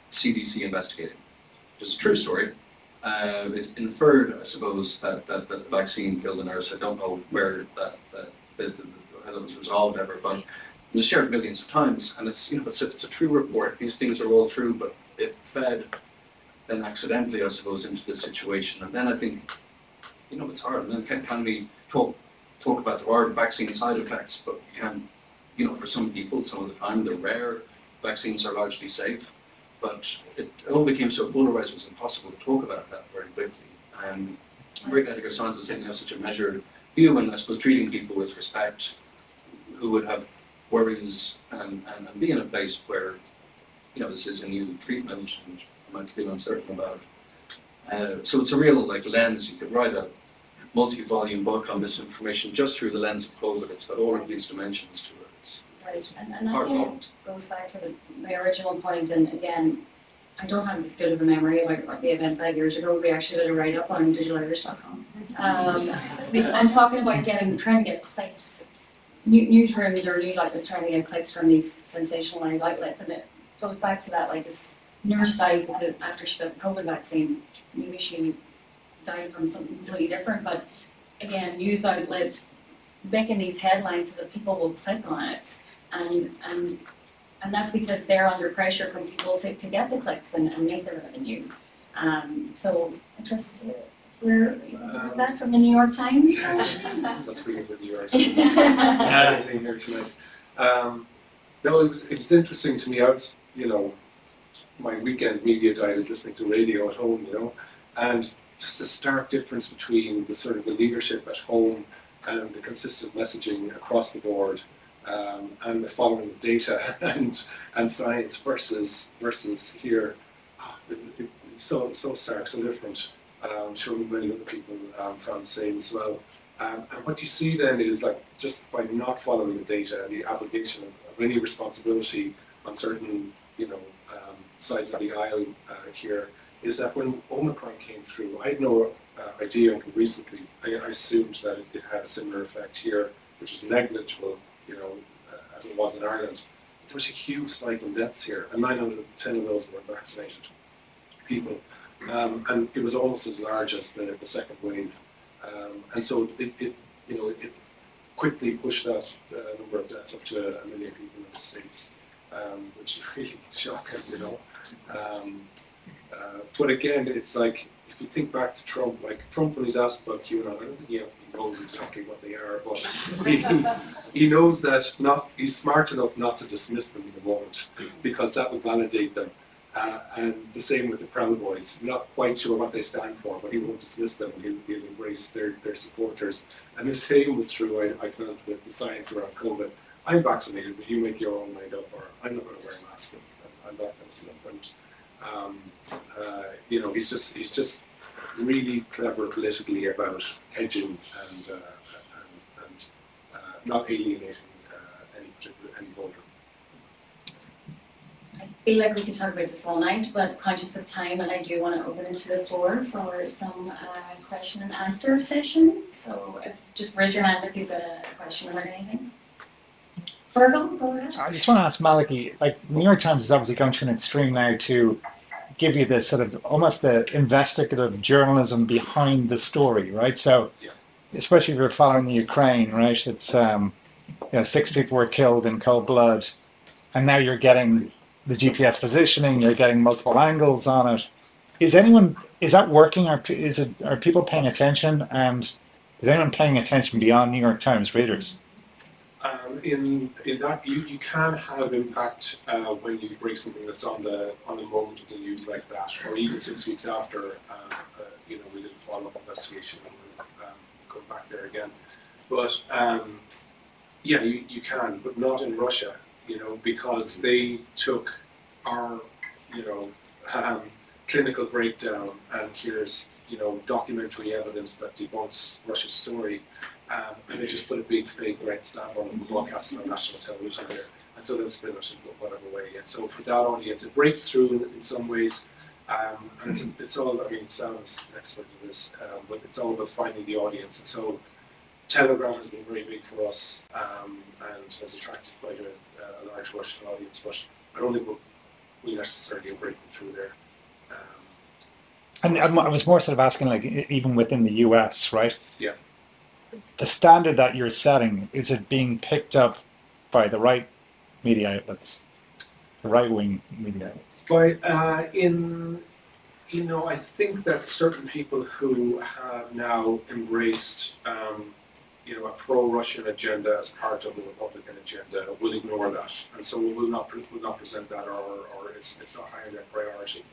CDC investigating." Which is a true story. It inferred, I suppose, that the vaccine killed a nurse. I don't know where how that was resolved ever, but it was shared millions of times, and it's it's a true report. These things are all true, but it fed then accidentally, I suppose, into this situation. And then I think, it's hard. And then can we talk about there are vaccine side effects, but you can, for some people, some of the time they're rare. Vaccines are largely safe. But it all became so polarized, it was impossible to talk about that very quickly. And I'm very glad Samantha was taking such a measured view and, I suppose, treating people with respect who would have worries and be in a place where, this is a new treatment and I might feel uncertain about it. So it's a real lens. You could write a multi-volume book on misinformation just through the lens of COVID. It's got all of these dimensions to it. Right, and that kind of goes back to my original point, and again, I don't have this good of a memory about the event 5 years ago. We actually did a write-up on digitalirish.com. And talking about trying to get clicks, newsrooms or news outlets trying to get clicks from these sensationalized outlets, and it goes back to that, this nurse dies because after she got the COVID vaccine, maybe she died from something completely different, but again, news outlets making these headlines so that people will click on it, and that's because they're under pressure from people to get the clicks and make the revenue. So interested to hear that from the New York Times. That's really the New York Times. Anything here tonight. No, it was interesting to me. I was, my weekend media diet is listening to radio at home, and just the stark difference between the sort of the leadership at home and the consistent messaging across the board, and the following of data and science versus here. It's so stark, so different. I'm sure many other people found the same as well. And what you see then is just by not following the data and the abrogation of any responsibility on certain sides of the aisle here, is that when Omicron came through, I had no idea until recently. I assumed that it had a similar effect here, which was negligible, as it was in Ireland. There was a huge spike in deaths here, and 9 out of 10 of those were vaccinated people. And it was almost as large as the second wave. And so it quickly pushed that number of deaths up to 1 million people in the States, which is really shocking, But again, it's like, if you think back to Trump, Trump when he's asked about QAnon, I don't think he knows exactly what they are, but he knows that he's smart enough not to dismiss them in the moment, because that would validate them. And the same with the Proud Boys, not quite sure what they stand for, but he won't dismiss them, he'll embrace their supporters. And the same was true, I felt, with the science around COVID. I'm vaccinated, but you make your own mind up, or I'm not going to wear a mask, and that kind of stuff. And he's just really clever politically about hedging and not alienating any voter. I feel like we could talk about this all night, but conscious of time, and I do want to open it to the floor for some question and answer session. So just raise your hand if you've got a question about anything. Fergal, go ahead. I just want to ask Malachy, New York Times is obviously going to an extreme now to give you this sort of almost the investigative journalism behind the story, right? So, especially if you're following the Ukraine, right? It's 6 people were killed in cold blood, and now you're getting the GPS positioning, you're getting multiple angles on it. Is that working? Are people paying attention? And is anyone paying attention beyond New York Times readers? In that you can have impact when you break something that's on the moment of the news like that, or even 6 weeks after. We did a follow-up investigation and we're going back there again. But you can, but not in Russia. Because they took our clinical breakdown, and here's documentary evidence that debunks Russia's story. And they just put a big fake red stamp on it and broadcast it on national television there. And so they'll spin it in whatever way. And so for that audience, it breaks through in some ways. And it's all, Sam is an expert in this, but it's all about finding the audience. And so Telegram has been very big for us, and has attracted quite a large Russian audience, but I don't think we necessarily are breaking through there. And I was more sort of asking, even within the US, right? Yeah. The standard that you're setting, is it being picked up by the right media outlets, the right-wing media outlets? I think that certain people who have now embraced, a pro-Russian agenda as part of the Republican agenda will ignore that, and so will not present that, or it's not high on their priority.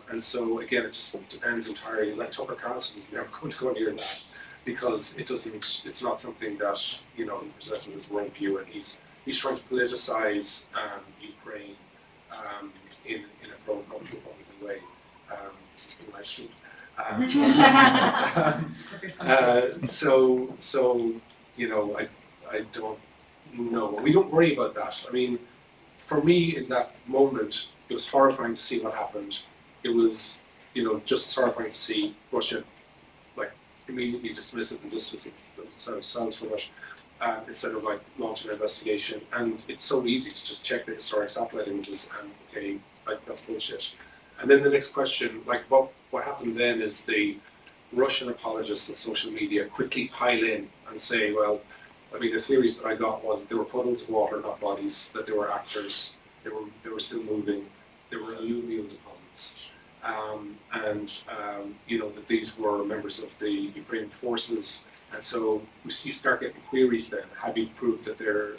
And so again, it just depends entirely. Like Tucker Carlson is never going to go near that, because it's not something that he presents with his worldview, and he's trying to politicize Ukraine in a pro-Republican way. This has been my street. I don't know. We don't worry about that. For me, in that moment, it was horrifying to see what happened. It was, just as horrifying to see Russia immediately dismiss it and distance themselves from it, instead of launch an investigation. And it's so easy to just check the historic satellite images and like that's bullshit. And then the next question, like what happened then is the Russian apologists of social media quickly pile in and say, well, I mean, the theories that I got was that there were puddles of water, not bodies, that there were actors, they were still moving, there were alluvial deposits. You know, that these were members of the Ukrainian forces, and so you start getting queries then. Have you proved that they're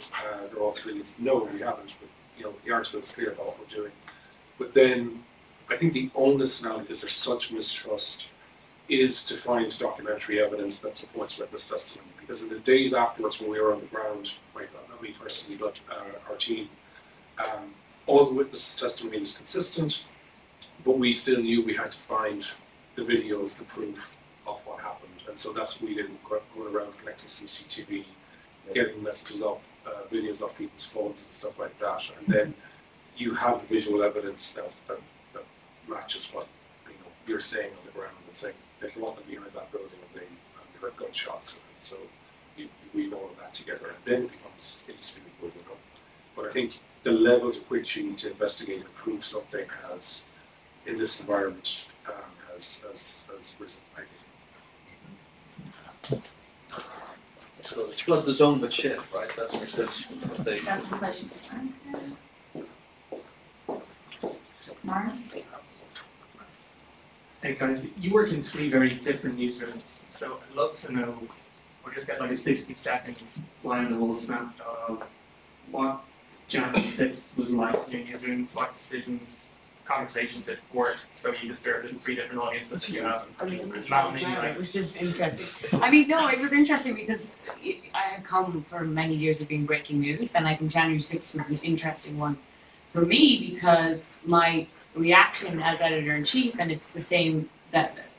all civilians? No, we haven't, but you know, the article is clear about what we're doing. But then I think the onus now, because there's such mistrust, is to find documentary evidence that supports witness testimony. Because in the days afterwards when we were on the ground, not me personally, but our team, all the witness testimony was consistent, but we still knew we had to find the videos, the proof of what happened. And so that's what we did, going around collecting CCTV, getting messages off, videos off people's phones and stuff like that. And then you have the visual evidence that matches what you're saying on the ground. It's like they brought them behind that building and they heard gunshots. And so you read all of that together, and then it becomes indisputable. But I think the level to which you need to investigate and prove something has, in this environment, has risen, I think. So it's flood the zone with shit, right? That's what they. That's the questions. Mars? Hey guys, you work in 3 very different newsrooms, so I'd love to know, or just get like a 60-second fly-on-the-wall snapshot of what January 6th was like in your newsrooms, what decisions, conversations it forced, so you could serve in 3 different audiences that you have. It was just interesting. I mean, no, it was interesting because I had come for many years of being breaking news, and I think January 6th was an interesting one for me because my reaction as editor-in-chief, and it's the same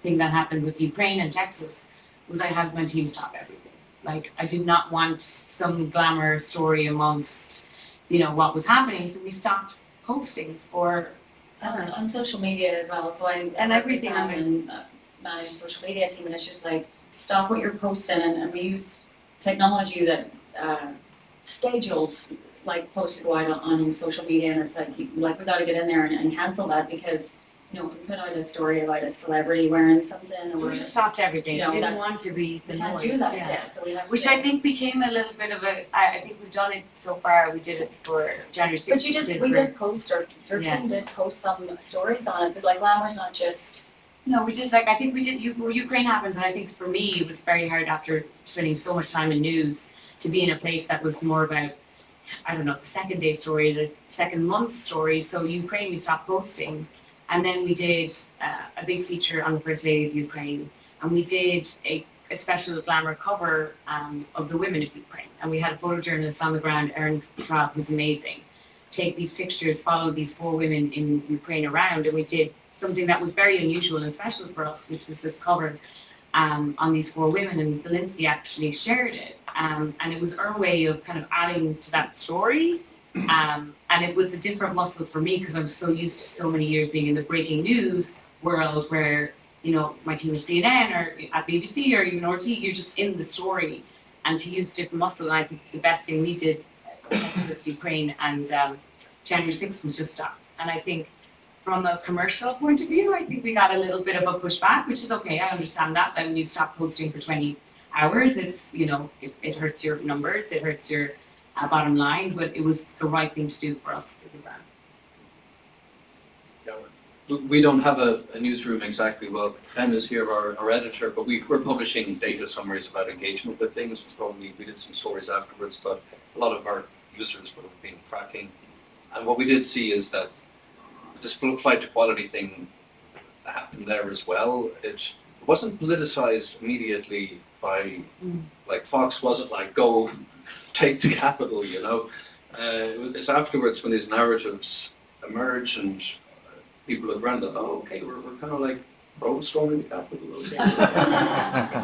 thing that happened with Ukraine and Texas, was I had my team stop everything. Like, I did not want some glamour story amongst, what was happening, so we stopped posting for On social media as well, so and everything I'm in manage social media team, and it's just like, stop what you're posting, and we use technology that schedules like posts to go out on social media, and it's like we got to get in there and cancel that, because if we put out a story about a celebrity wearing something, or we just stopped everything. Didn't want to be the we can't noise. do that, so we have which to, I think became a little bit of I think we've done it so far. We did it for January 6th. But we did post, or your team did post some stories on it, because like Glamour's not just. No, we did. I think we did. Ukraine happens, and I think for me it was very hard after spending so much time in news to be in a place that was more about, I don't know, the second day story, the second month story. So Ukraine, we stopped posting, and then we did a big feature on the First Lady of Ukraine, and we did a special Glamour cover of the women of Ukraine, and we had a photojournalist on the ground, Erin Traub, who's amazing, take these pictures, follow these 4 women in Ukraine around, and we did something that was very unusual and special for us, which was this cover on these 4 women, and Zelensky actually shared it, and it was our way of kind of adding to that story, and it was a different muscle for me because I'm so used to so many years being in the breaking news world where, my team at CNN or at BBC or even RT, you're just in the story, and to use different muscle, and I think the best thing we did was Ukraine, and January 6th was just stop, and I think from a commercial point of view, I think we got a little bit of a pushback, which is okay. I understand that. When you stop posting for 20 hours, it's, it hurts your numbers, it hurts your bottom line, but it was the right thing to do for us as a brand. Yeah, we don't have a newsroom exactly. Well, Ben is here, our editor, but we're publishing data summaries about engagement with things. We did some stories afterwards, but a lot of our users would have been tracking. And what we did see is that this flight to quality thing happened there as well. It wasn't politicized immediately by, like, Fox wasn't like, go take the capital, It's afterwards when these narratives emerge and people have run, oh, okay, we're kind of like storming the capital.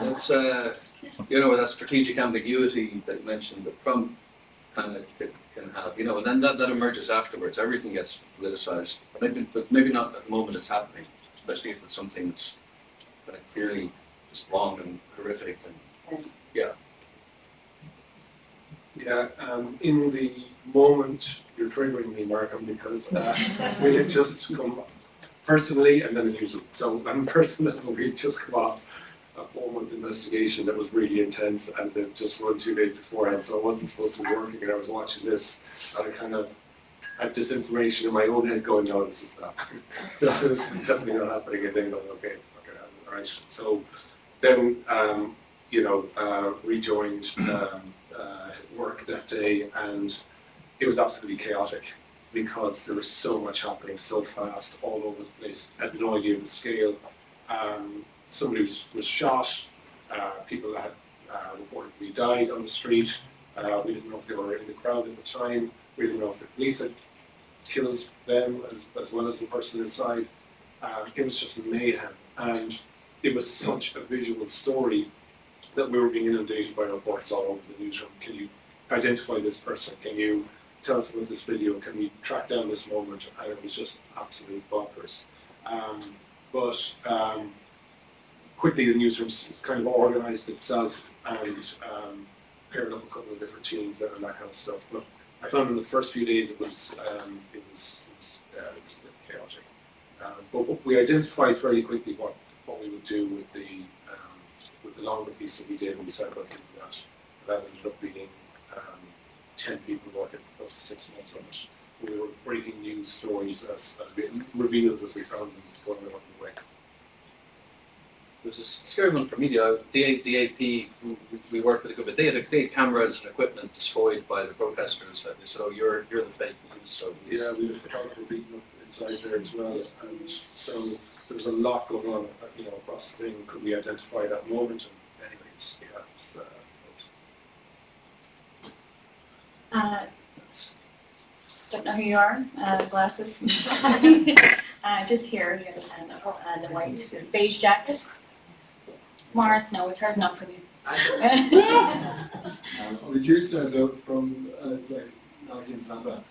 That's, that strategic ambiguity that you mentioned that Trump kind of can have, and then that emerges afterwards. Everything gets politicized, but maybe not at the moment it's happening, especially if it's something that's kind of clearly just wrong and horrific, and yeah. Yeah, in the moment, you're triggering me, Markham, because we had just come personally and then unusual. So personally, we had just come off a 4-month investigation that was really intense and it just run 2 days beforehand, so I wasn't supposed to be working and I was watching this and I kind of had this information in my own head going, no, this is not, no, this is definitely not happening, and then going, okay, all right. So then, rejoined work that day, and it was absolutely chaotic because there was so much happening so fast all over the place. I had no idea of the scale. Somebody was shot, people that had reportedly died on the street. We didn't know if they were in the crowd at the time. We didn't know if the police had killed them as well as the person inside. It was just mayhem, and it was such a visual story that we were being inundated by reports all over the newsroom. Can you identify this person? Can you tell us about this video? Can we track down this moment? And it was just absolute bonkers. Quickly the newsroom kind of organised itself and paired up a couple of different teams and that kind of stuff. But I found in the first few days it was a bit chaotic. But we identified fairly quickly what we would do with the longer piece that we did, and we decided about doing that. That ended up being 10 people working for close to 6 months on it. We were breaking news stories as revealed as we found them going along the way. There's a scary one for media. The AP, who we work with a good bit, they had cameras and equipment destroyed by the protesters. So you're the fake news. So yeah, we had a photographer beaten up inside there as well, and so there was a lot going on, across the thing. Could we identify that moment? And anyways, yeah, it's don't know who you are, glasses. Just here, you have this hand up, the white beige jacket. Morris, no, we've heard enough from you. I'll be curious to know from Malachy and Samantha,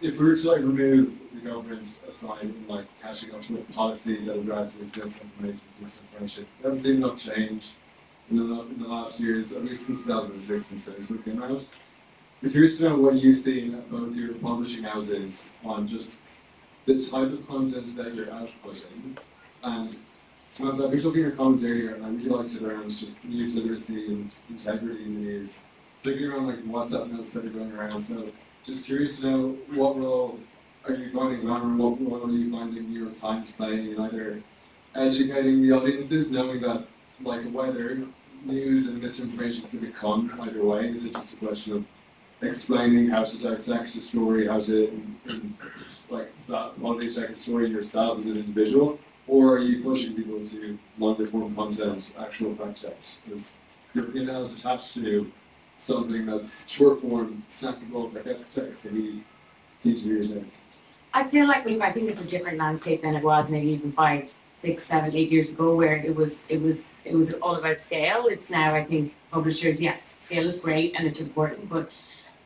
if we were to remove the government aside and catching up to a policy that addresses disinformation, disinformation, we haven't seen enough change in the last years, at least since 2006, since Facebook came out. I'm curious to know what you've seen at both your publishing houses on just the type of content that you're outputting. And Samantha, I've been looking at your commentary here, and I really liked it around just news literacy and integrity in the news, particularly around WhatsApp notes that are going around. So just curious to know, what role are you finding Glamour, what role are you finding New York Times playing in either educating the audiences, knowing that whether news and misinformation is going to come either way? Is it just a question of explaining how to dissect a story, how to quality check a story yourself as an individual, or are you pushing people to longer form content, actual fact checks? Because your email is attached to something that's short form, snackable, that gets clicks, and you keen to hear your take. I feel like I think it's a different landscape than it was maybe even 5, 6, 7, 8 years ago, where it was all about scale. It's now, I think, publishers, yes, scale is great and it's important, but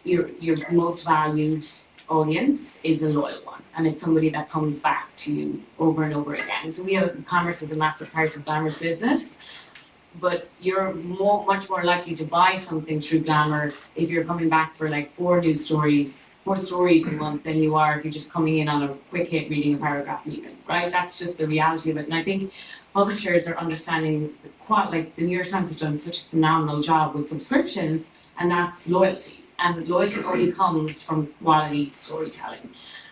your most valued audience is a loyal one, and it's somebody that comes back to you over and over again. So commerce is a massive part of Glamour's business, but you're much more likely to buy something through Glamour if you're coming back for 4 stories a month than you are if you're just coming in on a quick hit reading a paragraph even, right? That's just the reality of it. And I think publishers are understanding the New York Times have done such a phenomenal job with subscriptions, and that's loyalty. And loyalty only comes from quality storytelling.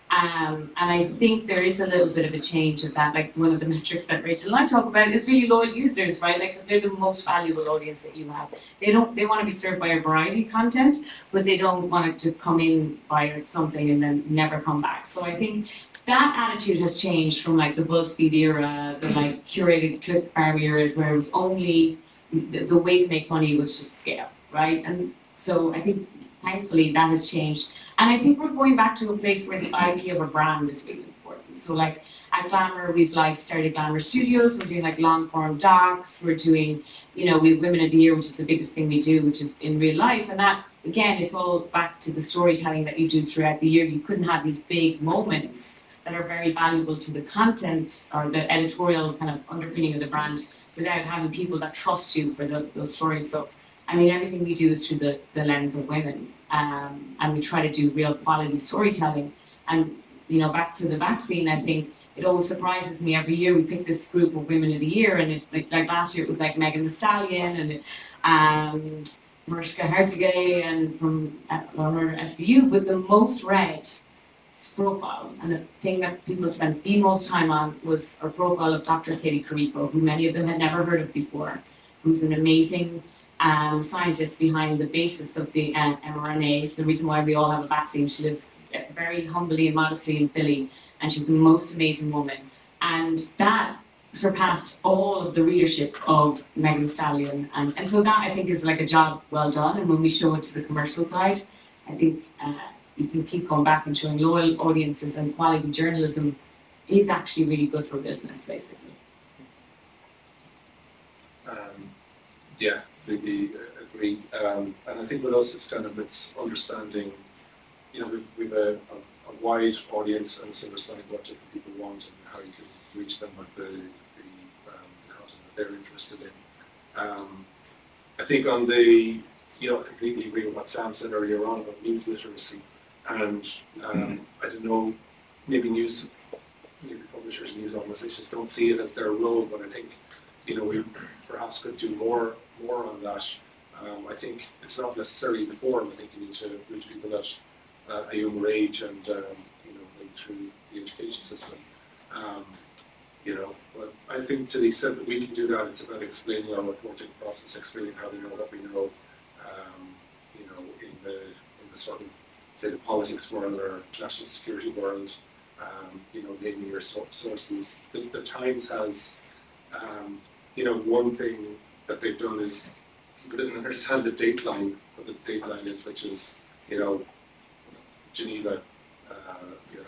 And I think there is a little bit of a change of that. One of the metrics that Rachel and I talk about is really loyal users, right? Because they're the most valuable audience that you have. They want to be served by a variety of content, but they don't want to just come in, buy something, and then never come back. So I think that attitude has changed from the BuzzFeed era, the curated click farm eras, where it was only the way to make money was just scale, right? And so I think thankfully that has changed. And I think we're going back to a place where the IP of a brand is really important. So at Glamour, we've started Glamour Studios, we're doing long form docs, we're doing, we have Women of the Year, which is the biggest thing we do, which is in real life. And that, again, it's all back to the storytelling that you do throughout the year. You couldn't have these big moments that are very valuable to the content or the editorial kind of underpinning of the brand without having people that trust you for those stories. So I mean, everything we do is through the lens of women, and we try to do real quality storytelling. And, you know, back to the vaccine, I think it always surprises me every year we pick this group of women of the year, and it, like last year it was like Megan Thee Stallion and Mariska Hargitay and from Glamour SVU, but the most read profile and the thing that people spent the most time on was a profile of Dr. Katie Carrico, who many of them had never heard of before, who's an amazing scientist behind the basis of the mRNA, the reason why we all have a vaccine. She lives very humbly and modestly in Philly, and she's the most amazing woman. And that surpassed all of the readership of Megan Thee Stallion. And so that, I think, is like a job well done. And when we show it to the commercial side, I think you can keep going back and showing loyal audiences, and quality journalism is actually really good for business, basically. Yeah, completely agree. And I think with us, it's understanding, you know, we've a wide audience, and it's understanding what different people want and how you can reach them with the content that they're interested in. I think on the, you know, I completely agree with what Sam said earlier on about news literacy. And I don't know, maybe publishers, news organizations don't see it as their role, but I think, you know, we perhaps could do more on that. I think it's not necessarily the form. I think you need to reach people at a younger age and, you know, maybe through the education system. You know, but I think to the extent that we can do that, it's about explaining our reporting process, explaining how we know what we know, you know, in the sort of, say, the politics world or national security world, you know, naming your sources. The Times has, you know, one thing that they've done is people didn't understand the dateline, what the dateline is, which is, you know, Geneva, you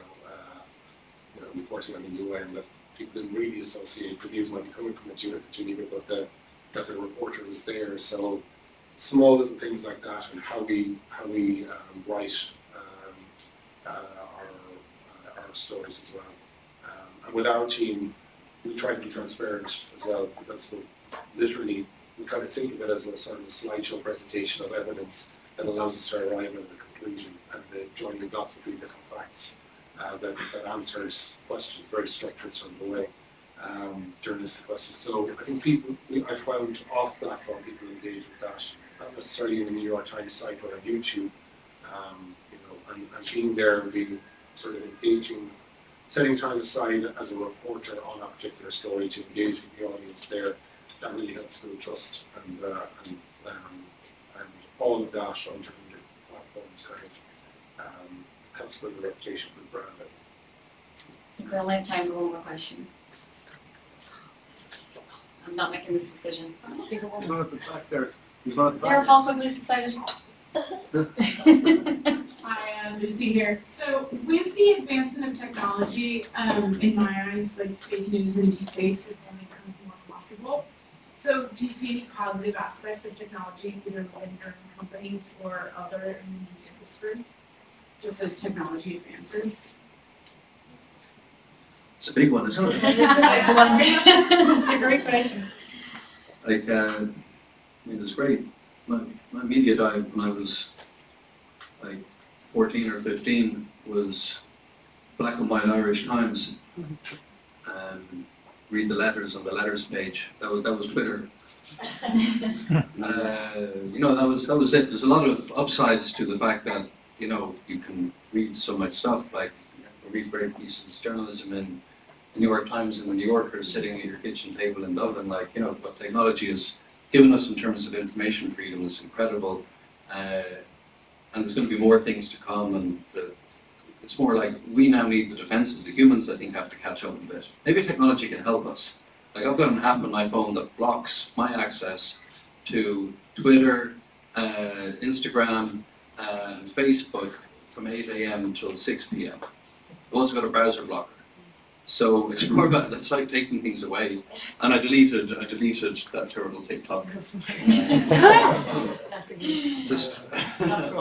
know, reporting on the UN, that people didn't really associate the news might be coming from Geneva, but that the reporter was there. So small little things like that, and how we write our stories as well. And with our team, we try to be transparent as well, because we kind of think of it as a sort of a slideshow presentation of evidence that allows us to arrive at a conclusion, and the joining the dots between different facts that answers questions, very structured sort of a way, journalistic questions. So I think I found off-platform people engage with that, not necessarily in the New York Times site, but on YouTube, you know, and being there and being sort of engaging, setting time aside as a reporter on a particular story to engage with the audience there, that really helps build trust, and all of that on different platforms kind of helps build a reputation for the brand. I think we only have time for one more question. I'm not making this decision. Derek Hall Quigley's decided. Hi, Lucy here. So with the advancement of technology, in my eyes, like fake news and deepfakes, it only becomes more possible. So do you see any positive aspects of technology, either within your own companies or other in the news industry, just as technology advances? It's a big one, isn't it? It's a great question. Like, I mean, it's great. My media diet when I was like 14 or 15 was black and white Irish Times. Read the letters on the letters page. That was Twitter. You know, that was it. There's a lot of upsides to the fact that, you know, you can read so much stuff. Like, you read great pieces, journalism in the New York Times and the New Yorker sitting at your kitchen table in Dublin. Like, you know, what technology has given us in terms of information freedom is incredible. And there's going to be more things to come, and it's more like we now need the defenses. The humans, I think, have to catch up a bit. Maybe technology can help us. Like, I've got an app on my phone that blocks my access to Twitter, Instagram, and Facebook from 8 a.m. until 6 p.m. I've also got a browser blocker. So it's more about, it's like taking things away. And I deleted that terrible TikTok. Just, that's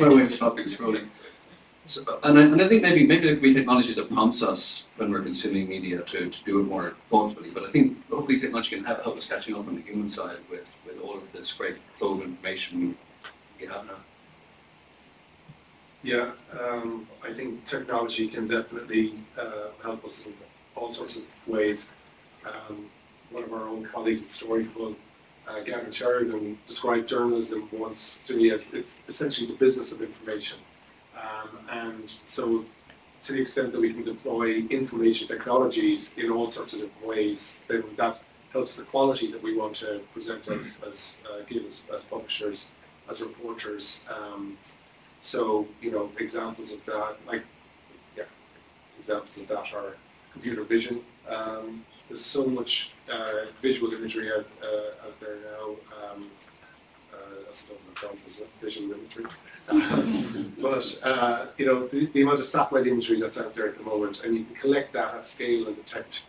my way of stopping scrolling. So, and I think maybe there could be technologies that prompts us when we're consuming media to do it more thoughtfully. But I think hopefully technology can help us catching up on the human side with all of this great flow of information we have now. Yeah, I think technology can definitely help us in all sorts of ways. One of our own colleagues at Storyful, Gavin Sheridan, described journalism once to me as it's essentially the business of information. And so to the extent that we can deploy information technologies in all sorts of different ways, then that helps the quality that we want to present as publishers, as reporters. So, you know, examples of that, examples of that are computer vision. There's so much visual imagery out there now. That's a double front, is it? Visual imagery. But you know, the amount of satellite imagery that's out there at the moment, and you can collect that at scale and detect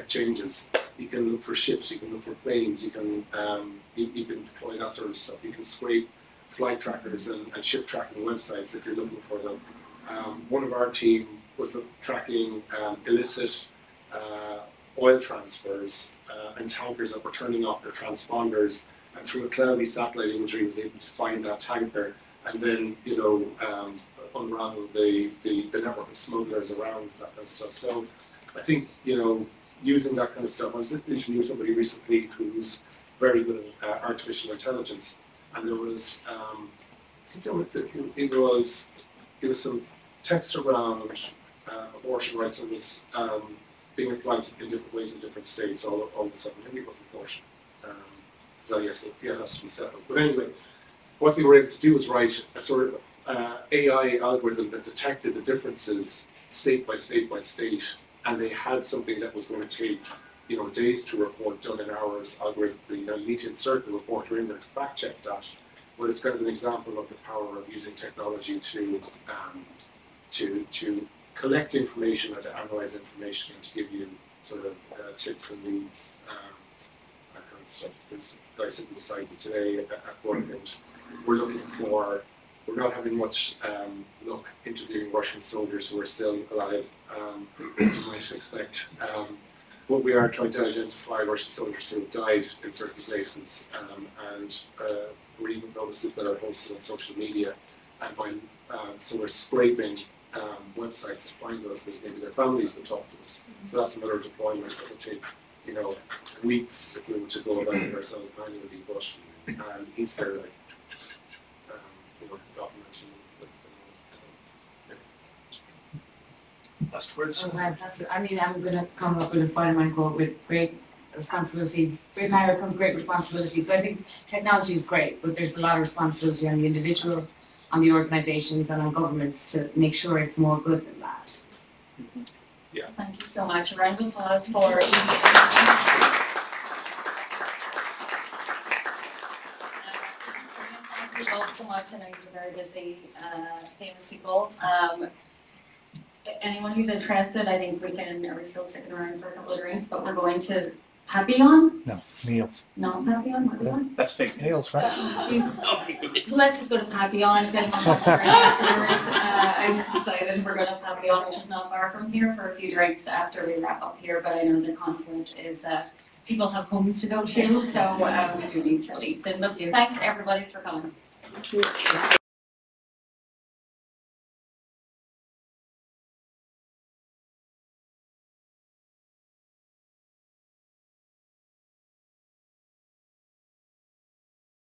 changes. You can look for ships, you can look for planes, you can deploy that sort of stuff. You can scrape flight trackers and ship tracking websites if you're looking for them. One of our team was tracking illicit oil transfers and tankers that were turning off their transponders, and through a cloudy satellite imagery was able to find that tanker and then, you know, unravel the network of smugglers around that kind of stuff. So I think, you know, using that kind of stuff, I was interviewing somebody recently who's very good at artificial intelligence, and there was, it was some text around abortion rights that was being applied in different ways in different states all of a sudden. Maybe it wasn't abortion. So yes, it has to be settled. But anyway, what they were able to do was write a sort of AI algorithm that detected the differences state by state by state, and they had something that was going to take, you know, days to report, done in hours algorithmically. You know, you need to insert the reporter in there to fact check that. But it's kind of an example of the power of using technology to collect information and to analyze information and to give you sort of tips and leads. That kind of stuff. There's a guy sitting beside me today at work, and we're not having much luck interviewing Russian soldiers who are still alive, as you might expect. But we are trying to identify Russian soldiers who have died in certain places, and we're even notices that are posted on social media, and so we're scraping websites to find those because maybe their families will talk to us. So that's another deployment that will take, you know, weeks if we were to go about it ourselves manually, but he's there like, you know, documenting. Last words. I mean, I'm going to come up with a Spider-Man quote with great responsibility. Great power comes great responsibility. So I think technology is great, but there's a lot of responsibility on the individual, on the organisations, and on governments to make sure it's more good than that. Yeah. Thank you so much. A round of applause for Thank you both so much. I know you're very busy, famous people. Anyone who's interested, I think are we still sticking around for a couple of drinks, but we're going to Papillon? No, Neil's. No, Papillon? What are we going? That's fake news. Neil's, right? Jesus. Let's just go to Papillon. If anyone wants to drink afterwards, I just decided we're going to Papillon, which is not far from here, for a few drinks after we wrap up here. But I know the consulate is, people have homes to go to, so we do need to leave soon. But thanks everybody for coming. Thank you.